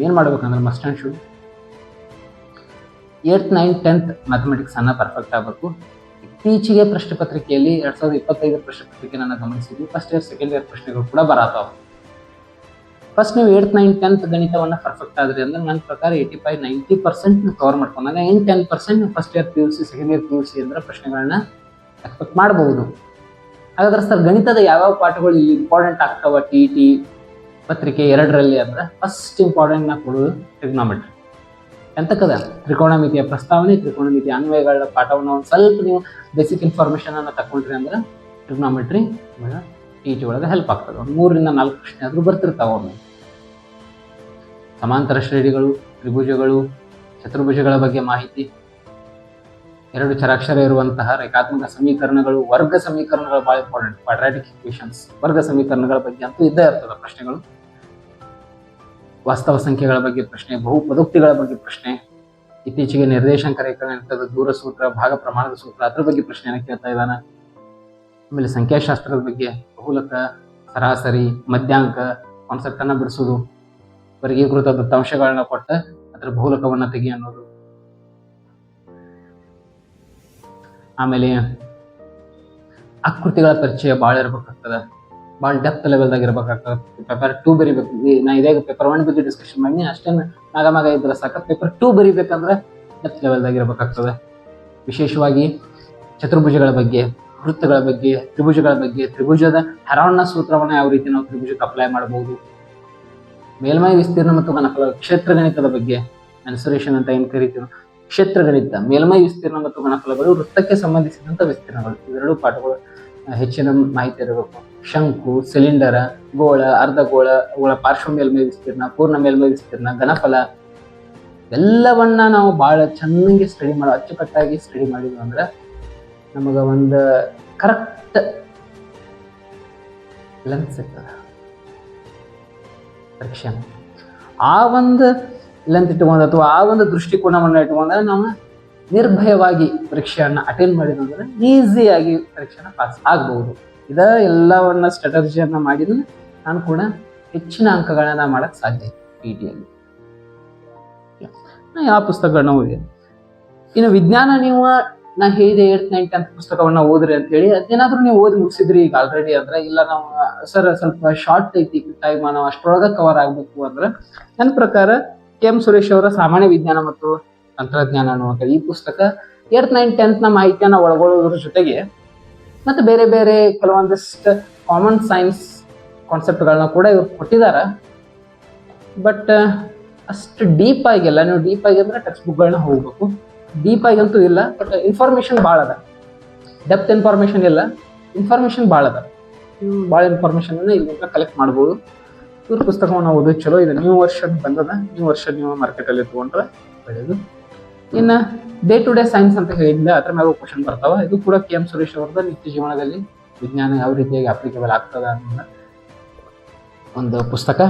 ಏನು ಮಾಡ್ಬೇಕಂದ್ರೆ must and should 8th, 9th, 10th mathematics ಅನ್ನ ಪರ್ಫೆಕ್ಟ್ ಆಗಬೇಕು. ಇತ್ತೀಚೆಗೆ ಪ್ರಶ್ನೆ ಪತ್ರಿಕೆಯಲ್ಲಿ 2025 ಪ್ರಶ್ನೆ ಪತ್ರಿಕೆ ನನ್ನ ಗಮನಿಸಿದ್ವಿ, ಫಸ್ಟ್ ಇಯರ್ ಸೆಕೆಂಡ್ ಇಯರ್ ಪ್ರಶ್ನೆಗಳು ಕೂಡ ಬರತಾವ. ಫಸ್ಟ್ ನೀವು 8th, 9th, 10th ಗಣಿತವನ್ನ ಪರ್ಫೆಕ್ಟ್ ಆದ್ರಿ ಅಂದ್ರೆ ನನ್ನ ಪ್ರಕಾರ 85-90% ಕವರ್ ಮಾಡ್ಕೊಂಡು 10% first year PUC second year PUC ಅಂದ್ರೆ ಪ್ರಶ್ನೆಗಳನ್ನ ಎಕ್ಸ್ಪೆಕ್ಟ್ ಮಾಡಬಹುದು. ಹಾಗಾದ್ರೆ ಸರ್ ಗಣಿತದ ಯಾವ ಪಾಠಗಳು ಇಲ್ಲಿ ಇಂಪಾರ್ಟೆಂಟ್ ಆಗ್ತಾವ TT ಪತ್ರಿಕೆ 2ರಲ್ಲಿ ಅಂದ್ರೆ ಫಸ್ಟ್ ಇಂಪಾರ್ಟೆಂಟ್ ನಾ ಕೊಡೋದು ಟ್ರಿಗ್ನೋಮೆಟ್ರಿ. ಎಂತಕ್ಕದ ತ್ರಿಕೋಣಮಿತಿಯ ಪ್ರಸ್ತಾವನೆ, ತ್ರಿಕೋಣಮಿತಿಯ ಅನ್ವಯಗಳ ಪಾಠವನ್ನು ಒಂದು ಸ್ವಲ್ಪ ನೀವು ಬೇಸಿಕ್ ಇನ್ಫಾರ್ಮೇಶನ್ ಅನ್ನ ತಕೊಂಡ್ರಿ ಅಂದ್ರೆ ಟ್ರಿಗ್ನೋಮೆಟ್ರಿ TT ಒಳಗೆ ಹೆಲ್ಪ್ ಆಗ್ತದೆ. ಒಂದು 3-4 ಪ್ರಶ್ನೆ ಆದ್ರೂ ಬರ್ತಿರ್ತಾವ. ಒಮ್ಮೆ ಸಮಾಂತರ ಶ್ರೇಣಿಗಳು, ತ್ರಿಭುಜಗಳು, ಚತುರ್ಭುಜಗಳ ಬಗ್ಗೆ ಮಾಹಿತಿ, 2 ಚರಾಕ್ಷರ ಇರುವಂತಹ ರೇಖಾತ್ಮಕ ಸಮೀಕರಣಗಳು, ವರ್ಗ ಸಮೀಕರಣಗಳು ಬಹಳ ಇಂಪಾರ್ಟೆಂಟ್, ಕ್ವಾಡ್ರಾಟಿಕ್ ಇಕ್ವೇಷನ್ಸ್, ವರ್ಗ ಸಮೀಕರಣಗಳ ಬಗ್ಗೆ ಅಂತೂ ಇದ್ದೇ ಇರ್ತದೆ ಪ್ರಶ್ನೆಗಳು. ವಾಸ್ತವ ಸಂಖ್ಯೆಗಳ ಬಗ್ಗೆ ಪ್ರಶ್ನೆ, ಬಹುಪದೋಕ್ತಿಗಳ ಬಗ್ಗೆ ಪ್ರಶ್ನೆ, ಇತ್ತೀಚೆಗೆ ನಿರ್ದೇಶಾಂಕ ರೇಖಾಗಣಿತದ ದೂರ ಸೂತ್ರ, ಭಾಗ ಪ್ರಮಾಣದ ಸೂತ್ರ ಅದ್ರ ಬಗ್ಗೆ ಪ್ರಶ್ನೆಯನ್ನು ಕೇಳ್ತಾ ಇದ್ದಾನೆ. ಆಮೇಲೆ ಸಂಖ್ಯಾಶಾಸ್ತ್ರದ ಬಗ್ಗೆ ಬಹುಲಕ, ಸರಾಸರಿ, ಮಧ್ಯಾಂಕ ಕಾನ್ಸೆಪ್ಟ್ ಅನ್ನ ಬಿಡಿಸೋದು, ವರ್ಗೀಕೃತ ದತ್ತಾಂಶಗಳನ್ನ ಕೊಟ್ಟ ಅದ್ರ ಬಹುಲಕವನ್ನ ತೆಗಿ ಅನ್ನೋದು. ಆಮೇಲೆ ಆಕೃತಿಗಳ ಪರಿಚಯ ಭಾಳ ಇರ್ಬೇಕಾಗ್ತದ, ಭಾಳ ಡೆಪ್ತ್ ಲೆವೆಲ್ದಾಗ ಇರ್ಬೇಕಾಗ್ತದೆ. ಪೇಪರ್ 2 ಬರಿಬೇಕು. ನಾ ಇದೇ ಪೇಪರ್ 1 ಬಗ್ಗೆ ಡಿಸ್ಕಷನ್ ಮಾಡಿ ಅಷ್ಟೇನು ನಾಗ ಇದ್ರೆ ಸಾಕ. ಪೇಪರ್ 2 ಬರಿಬೇಕಂದ್ರೆ ಡೆಪ್ತ್ ಲೆವೆಲ್ದಾಗ ಇರ್ಬೇಕಾಗ್ತದೆ. ವಿಶೇಷವಾಗಿ ಚತುರ್ಭುಜಗಳ ಬಗ್ಗೆ, ವೃತ್ತಗಳ ಬಗ್ಗೆ, ತ್ರಿಭುಜಗಳ ಬಗ್ಗೆ, ತ್ರಿಭುಜದ ಹೆರಾನ್ನ ಸೂತ್ರವನ್ನ ಯಾವ ರೀತಿ ನಾವು ತ್ರಿಭುಜಕ್ಕೆ ಅಪ್ಲೈ ಮಾಡಬಹುದು, ಮೇಲ್ಮೈ ವಿಸ್ತೀರ್ಣ ಮತ್ತು ಘನಫಲ, ಕ್ಷೇತ್ರ ಗಣಿತದ ಬಗ್ಗೆ ಮೆನ್ಸುರೇಷನ್ ಅಂತ ಏನ್ ಕರಿತೀವಿ, ಕ್ಷೇತ್ರ ಗಣಿತ, ಮೇಲ್ಮೈ ವಿಸ್ತೀರ್ಣ ಮತ್ತು ಘನಫಲಗಳು, ವೃತ್ತಕ್ಕೆ ಸಂಬಂಧಿಸಿದಂತ ವಿಸ್ತೀರ್ಣಗಳು, ಇವೆರಡು ಪಾಠಗಳು ಹೆಚ್ಚಿನ ಮಾಹಿತಿ ಇರಬೇಕು. ಶಂಕು, ಸಿಲಿಂಡರ, ಗೋಳ, ಅರ್ಧಗೋಳ, ಅವುಗಳ ಪಾರ್ಶ್ವ ಮೇಲ್ಮೈ ವಿಸ್ತೀರ್ಣ, ಪೂರ್ಣ ಮೇಲ್ಮೈ ವಿಸ್ತೀರ್ಣ, ಘನಫಲ ಎಲ್ಲವನ್ನ ನಾವು ಬಹಳ ಚೆನ್ನಾಗಿ ಸ್ಟಡಿ ಮಾಡೋ, ಅಚ್ಚುಕಟ್ಟಾಗಿ ಸ್ಟಡಿ ಮಾಡಿದ್ವಿ ಅಂದ್ರೆ ನಮಗ ಒಂದು ಕರೆಕ್ಟ್ ಲೆಂತ್ ಸಿಗ್ತದೆ ಪರೀಕ್ಷೆ. ಆ ಒಂದು ಲೆಂತ್ ಇಟ್ಕೊಂಡು ಅಥವಾ ಆ ಒಂದು ದೃಷ್ಟಿಕೋನವನ್ನು ಇಟ್ಕೊಂಡ್ರೆ ನಾವು ನಿರ್ಭಯವಾಗಿ ಪರೀಕ್ಷೆಯನ್ನ ಅಟೆಂಡ್ ಮಾಡಿದ್ರೆ ಈಸಿಯಾಗಿ ಪರೀಕ್ಷೆನ ಪಾಸ್ ಆಗ್ಬಹುದು. ಇದ ಎಲ್ಲವನ್ನ ಸ್ಟ್ರಾಟಜಿಯನ್ನ ಮಾಡಿದ್ರೆ ನಾನು ಕೂಡ ಹೆಚ್ಚಿನ ಅಂಕಗಳನ್ನ ಮಾಡಕ್ ಸಾಧ್ಯ PTಯಲ್ಲಿ. ಯಾವ ಪುಸ್ತಕಗಳನ್ನ ಓದಿ. ಇನ್ನು ವಿಜ್ಞಾನ ನೀವು ನಾ ಹೇಳಿದೆ 8th, 9th, 10th ಪುಸ್ತಕವನ್ನ ಓದ್ರಿ ಅಂತ ಹೇಳಿ ಅದೇನಾದ್ರೂ ನೀವು ಓದಿ ಮುಗಿಸಿದ್ರಿ ಈಗ ಆಲ್ರೆಡಿ ಅಂದ್ರೆ, ಇಲ್ಲ ನಾವು ಸರ್ ಸ್ವಲ್ಪ ಶಾರ್ಟ್ ಐತಿ ಟೈಮ್ ನಾವು ಅಷ್ಟರೊಳಗ ಕವರ್ ಆಗ್ಬೇಕು ಅಂದ್ರೆ ನನ್ನ ಪ್ರಕಾರ KM ಸುರೇಶ್ ಅವರ ಸಾಮಾನ್ಯ ವಿಜ್ಞಾನ ಮತ್ತು ತಂತ್ರಜ್ಞಾನ ಅನ್ನುವಂಥ ಈ ಪುಸ್ತಕ 8th, 9th, 10th ಮಾಹಿತಿಯನ್ನ ಒಳಗೊಳ್ಳೋದ್ರ ಜೊತೆಗೆ ಮತ್ತು ಬೇರೆ ಬೇರೆ ಕೆಲವೊಂದಿಷ್ಟು ಕಾಮನ್ ಸೈನ್ಸ್ ಕಾನ್ಸೆಪ್ಟ್ಗಳನ್ನ ಕೂಡ ಇವ್ರು ಕೊಟ್ಟಿದ್ದಾರೆ. ಬಟ್ ಅಷ್ಟು ಡೀಪ್ ಆಗಿಲ್ಲ. ನೀವು ಡೀಪ್ ಆಗಿ ಅಂದರೆ ಟೆಕ್ಸ್ಟ್ ಬುಕ್ಗಳನ್ನ ಹೋಗ್ಬೇಕು. ಡೀಪ್ ಆಗಂತೂ ಇಲ್ಲ, ಬಟ್ ಇನ್ಫಾರ್ಮೇಷನ್ ಭಾಳ ಅದ. ಡೆಪ್ತ್ ಇನ್ಫಾರ್ಮೇಷನ್ ಇಲ್ಲ, ಇನ್ಫಾರ್ಮೇಷನ್ ಭಾಳ ಅದ. ಭಾಳ ಇನ್ಫಾರ್ಮೇಷನನ್ನು ಇಲ್ಲಿಂದ ಕಲೆಕ್ಟ್ ಮಾಡ್ಬೋದು. ಇವ್ರ ಪುಸ್ತಕವನ್ನು ಓದೋದು ಚಲೋ. ಇದು ನ್ಯೂ ವರ್ಷನ್ ಬಂದದ. ನ್ಯೂ ವರ್ಷನ್ ನೀವು ಮಾರ್ಕೆಟಲ್ಲಿ ತೊಗೊಂಡ್ರೆ ಒಳ್ಳೆಯದು. ಇನ್ನು ಡೇ ಟು ಡೇ ಸೈನ್ಸ್ ಅಂತ ಹೇಳಿದ್ದೆ, ಅದ್ರ ಮ್ಯಾಗ ಕ್ವಶನ್ ಬರ್ತಾವ. ಇದು ಕೂಡ KM ಸುರೇಶ್ ಅವ್ರದ್ದು ನಿತ್ಯ ಜೀವನದಲ್ಲಿ ವಿಜ್ಞಾನ ಯಾವ ರೀತಿಯಾಗಿ ಅಪ್ಲಿಕೇಬಲ್ ಆಗ್ತದ ಅನ್ನೋ ಒಂದು ಪುಸ್ತಕ.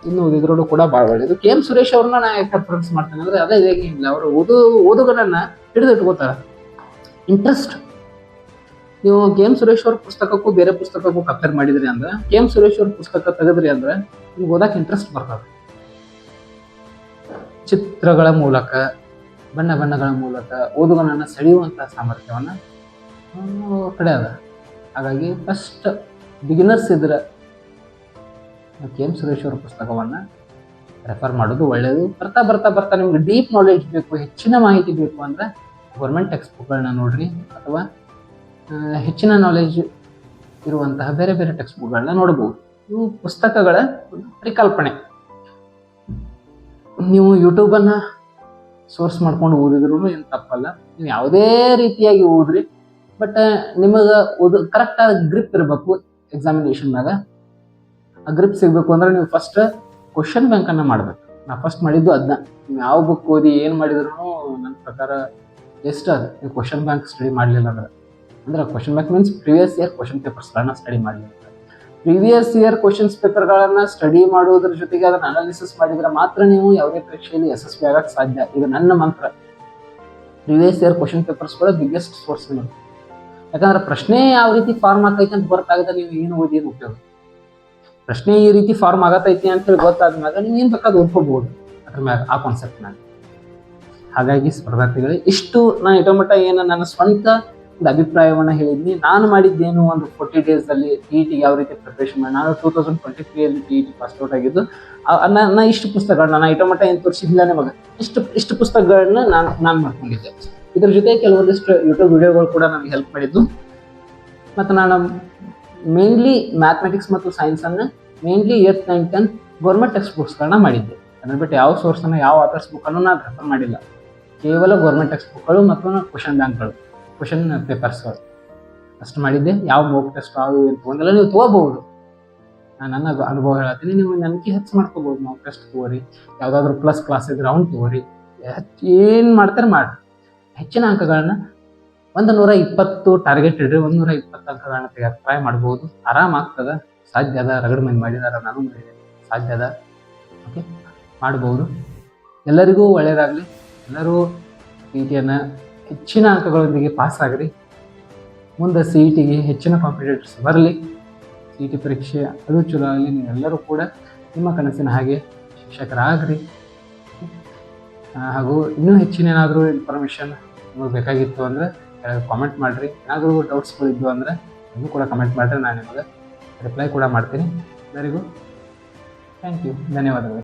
ಇನ್ನು ಓದಿದ್ರೂ ಕೂಡ ಭಾಳ ಒಳ್ಳೆಯದು. KM ಸುರೇಶ್ ಅವ್ರನ್ನ ನಾ ಯಾಕೆ ಪ್ರಿಫರೆನ್ಸ್ ಮಾಡ್ತೇನೆ ಅಂದರೆ ಅದೇ ಇಲ್ಲ, ಅವರು ಓದುಗರನ್ನ ಹಿಡಿದಿಟ್ಕೋತಾರೆ. ಇಂಟ್ರೆಸ್ಟ್. ನೀವು KM ಸುರೇಶ್ ಅವ್ರ ಪುಸ್ತಕಕ್ಕೂ ಬೇರೆ ಪುಸ್ತಕಕ್ಕೂ ಕಂಪೇರ್ ಮಾಡಿದ್ರಿ ಅಂದ್ರೆ, KM ಸುರೇಶ್ ಅವ್ರ ಪುಸ್ತಕ ತೆಗೆದ್ರಿ ಅಂದ್ರೆ ನಿಮ್ಗೆ ಓದಕ್ಕೆ ಇಂಟ್ರೆಸ್ಟ್ ಬರ್ತದೆ. ಚಿತ್ರಗಳ ಮೂಲಕ, ಬಣ್ಣ ಬಣ್ಣಗಳ ಮೂಲಕ ಓದುಗನನ್ನು ಸೆಳೆಯುವಂತಹ ಸಾಮರ್ಥ್ಯವನ್ನು ಕಡೆ ಅದ. ಹಾಗಾಗಿ ಫಸ್ಟ್ ಬಿಗಿನರ್ಸ್ ಇದ್ರೆ KM ಸುರೇಶ್ ಅವ್ರ ಪುಸ್ತಕವನ್ನು ರೆಫರ್ ಮಾಡೋದು ಒಳ್ಳೆಯದು. ಬರ್ತಾ ಬರ್ತಾ ಬರ್ತಾ ನಿಮ್ಗೆ ಡೀಪ್ ನಾಲೆಡ್ಜ್ ಬೇಕು, ಹೆಚ್ಚಿನ ಮಾಹಿತಿ ಬೇಕು ಅಂದರೆ ಗೌರ್ಮೆಂಟ್ ಟೆಕ್ಸ್ಟ್ ಬುಕ್ಗಳನ್ನ ನೋಡ್ರಿ, ಅಥವಾ ಹೆಚ್ಚಿನ ನಾಲೆಜ್ ಇರುವಂತಹ ಬೇರೆ ಬೇರೆ ಟೆಕ್ಸ್ಟ್ ಬುಕ್ಗಳನ್ನ ನೋಡ್ಬೋದು. ಇವು ಪುಸ್ತಕಗಳ ಒಂದು ಪರಿಕಲ್ಪನೆ. ನೀವು ಯೂಟ್ಯೂಬನ್ನು ಸೋರ್ಸ್ ಮಾಡ್ಕೊಂಡು ಓದಿದ್ರು ಏನು ತಪ್ಪಲ್ಲ. ನೀವು ಯಾವುದೇ ರೀತಿಯಾಗಿ ಓದ್ರಿ, ಬಟ್ ನಿಮಗೆ ಕರೆಕ್ಟಾದ ಗ್ರಿಪ್ ಇರಬೇಕು. ಎಕ್ಸಾಮಿನೇಷನ್ನಾಗ ಆ ಗ್ರಿಪ್ ಸಿಗಬೇಕು ಅಂದ್ರೆ ನೀವು ಫಸ್ಟ್ ಕ್ವಶನ್ ಬ್ಯಾಂಕನ್ನು ಮಾಡಬೇಕು. ನಾ ಫಸ್ಟ್ ಮಾಡಿದ್ದು ಅದನ್ನ. ನೀವು ಯಾವ ಬುಕ್ ಓದಿ ಏನು ಮಾಡಿದ್ರು ನನ್ನ ಪ್ರಕಾರ ಎಷ್ಟು ಅದು ನೀವು ಕ್ವಶನ್ ಬ್ಯಾಂಕ್ ಸ್ಟಡಿ ಮಾಡಲಿಲ್ಲ ಅಂದ್ರೆ question bank means previous year question ಪೇಪರ್ಸ್ಗಳನ್ನ ಸ್ಟಡಿ ಮಾಡಲಿಲ್ಲ. ಪ್ರೀವಿಯಸ್ ಇಯರ್ ಕ್ವಶನ್ಸ್ ಪೇಪರ್ಗಳನ್ನು ಸ್ಟಡಿ ಮಾಡೋದ್ರ ಜೊತೆಗೆ ಅದನ್ನು ಅನಾಲಿಸಿಸ್ ಮಾಡಿದ್ರೆ ಮಾತ್ರ ನೀವು ಯಾವುದೇ ಪರೀಕ್ಷೆಯಲ್ಲಿ ಯಶಸ್ವಿ ಆಗಕ್ಕೆ ಸಾಧ್ಯ. ಇದು ನನ್ನ ಮಂತ್ರ. ಪ್ರೀವಿಯಸ್ ಇಯರ್ ಕ್ವಶನ್ ಪೇಪರ್ಸ್ಗಳು ಬಿಗ್ಗೆಸ್ಟ್ ಸೋರ್ಸ್. ಯಾಕಂದ್ರೆ ಪ್ರಶ್ನೆ ಯಾವ ರೀತಿ ಫಾರ್ಮ್ ಆಗೈತೆ ಅಂತ ಗೊತ್ತಾಗದ ನೀವು ಏನು ಓದಿ ಉಪಯೋಗ. ಪ್ರಶ್ನೆ ಈ ರೀತಿ ಫಾರ್ಮ್ ಆಗತೈತಿ ಅಂತ ಹೇಳಿ ಗೊತ್ತಾದ್ಮ್ಯಾಗ ನೀವು ಏನು ಬೇಕಾದ್ರೂ ಓದ್ಕೋಬಹುದು ಅದ್ರ ಮ್ಯಾಗ, ಆ ಕಾನ್ಸೆಪ್ಟ್ ಮ್ಯಾಗ. ಹಾಗಾಗಿ ಸ್ಪರ್ಧಾರ್ಥಿಗಳೇ, ಇಷ್ಟು ನಾನು ಇಟಮಟ ಏನು ನನ್ನ ಸ್ವಂತ ಒಂದು ಅಭಿಪ್ರಾಯವನ್ನು ಹೇಳಿದ್ನಿ. ನಾನು ಮಾಡಿದ್ದೇನು ಒಂದು 40 ಡೇಸಲ್ಲಿ TET ಯಾವ ರೀತಿ ಪ್ರಿಪ್ರೇಷನ್ ಮಾಡಿ. ನಾನು 2023 TET ಪಾಸ್ ಔಟ್ ಆಗಿದ್ದು. ನಾ ಇಷ್ಟು ಪುಸ್ತಕಗಳನ್ನ ನಾ ಇಟಮಟ ಏನು ತೋರಿಸಿದ್ದಿಲ್ಲ ನಿಮಗೆ. ಇಷ್ಟು ಪುಸ್ತಕಗಳನ್ನ ನಾನು ಮಾಡ್ಕೊಂಡಿದ್ದೆ. ಇದ್ರ ಜೊತೆ ಕೆಲವೊಂದಿಷ್ಟು ಯೂಟ್ಯೂಬ್ ವಿಡಿಯೋಗಳು ಕೂಡ ನನಗೆ ಹೆಲ್ಪ್ ಮಾಡಿದ್ದು. ಮತ್ತು ನಾನು ಮೇನ್ಲಿ ಮ್ಯಾಥಮೆಟಿಕ್ಸ್ ಮತ್ತು ಸೈನ್ಸನ್ನು mainly 8th 9th 10th government text ಬುಕ್ಸ್ಗಳನ್ನ ಮಾಡಿದ್ದೆ. ಅದ್ರ ಬಿಟ್ಟು ಯಾವ ಸೋರ್ಸನ್ನು, ಯಾವ ಆಥರ್ಸ್ ಬುಕ್ಕನ್ನು ನಾನು ರೆಫರ್ ಮಾಡಿಲ್ಲ. ಕೇವಲ ಗೌರ್ಮೆಂಟ್ ಟೆಕ್ಸ್ಟ್ ಬುಕ್ಗಳು ಮತ್ತು ಕ್ವಶನ್ ಬ್ಯಾಂಕ್ಗಳು, ಕ್ವಶನ್ ಪೇಪರ್ಸ್ಗಳು ಅಷ್ಟು ಮಾಡಿದ್ದೆ. ಯಾವ ಮೋಕ್ ಟೆಸ್ಟ್ ಯಾವ ಏನು ತೊಗೊಂಡಿಲ್ಲ. ನೀವು ತೊಗೋಬಹುದು. ನಾನು ನನ್ನ ಅನುಭವ ಹೇಳತ್ತೀನಿ. ನೀವು ನನಗೆ ಹೆಚ್ಚು ಮಾಡ್ಕೋಬೋದು. ಮೋಕ್ ಟೆಸ್ಟ್ ತೊಗೋರಿ, ಯಾವುದಾದ್ರೂ ಪ್ಲಸ್ ಕ್ಲಾಸ್ ಇದ್ರೆ ಅವ್ನು ತೊಗೋರಿ. ಏನು ಮಾಡ್ತಾರೆ ಮಾಡಿ. ಹೆಚ್ಚಿನ ಅಂಕಗಳನ್ನ 120 ಟಾರ್ಗೆಟ್ ಇಡ್ರಿ. 120 ಅಂಕಗಳನ್ನ ತೆಗೆಯಕ್ಕೆ ಟ್ರೈ ಮಾಡ್ಬೋದು. ಆರಾಮಾಗ್ತದೆ, ಸಾಧ್ಯ ಅದ. ರಗಡ್ ಮಂದಿ ಮಾಡಿದಾರ, ನಾನು ಮಾಡಿದೆ, ಸಾಧ್ಯ ಅದ. ಓಕೆ, ಮಾಡ್ಬೋದು. ಎಲ್ಲರಿಗೂ ಒಳ್ಳೆಯದಾಗಲಿ. ಎಲ್ಲರೂ CET ಹೆಚ್ಚಿನ ಅಂಕಗಳೊಂದಿಗೆ ಪಾಸ್ ಆಗ್ರಿ. ಮುಂದೆ CETಗೆ ಹೆಚ್ಚಿನ ಕಾಂಪಿಟೇಟರ್ಸ್ ಬರಲಿ. CET ಪರೀಕ್ಷೆ ಅದು ಚಲೋ ಆಗಲಿ. ನೀವೆಲ್ಲರೂ ಕೂಡ ನಿಮ್ಮ ಕನಸಿನ ಹಾಗೆ ಶಿಕ್ಷಕರಾಗ್ರಿ. ಹಾಗೂ ಇನ್ನೂ ಹೆಚ್ಚಿನ ಏನಾದರೂ ಇನ್ಫಾರ್ಮೇಷನ್ ನಿಮಗೆ ಬೇಕಾಗಿತ್ತು ಅಂದರೆ ಕಾಮೆಂಟ್ ಮಾಡಿರಿ. ಏನಾದರೂ ಡೌಟ್ಸ್ಗಳಿದ್ವು ಅಂದರೆ ಅದನ್ನು ಕೂಡ ಕಮೆಂಟ್ ಮಾಡಿರಿ. ನಾನು ನಿಮಗೆ ರಿಪ್ಲೈ ಕೂಡ ಮಾಡ್ತೀನಿ. ಎಲ್ಲರಿಗೂ ಥ್ಯಾಂಕ್ ಯು, ಧನ್ಯವಾದಗಳು.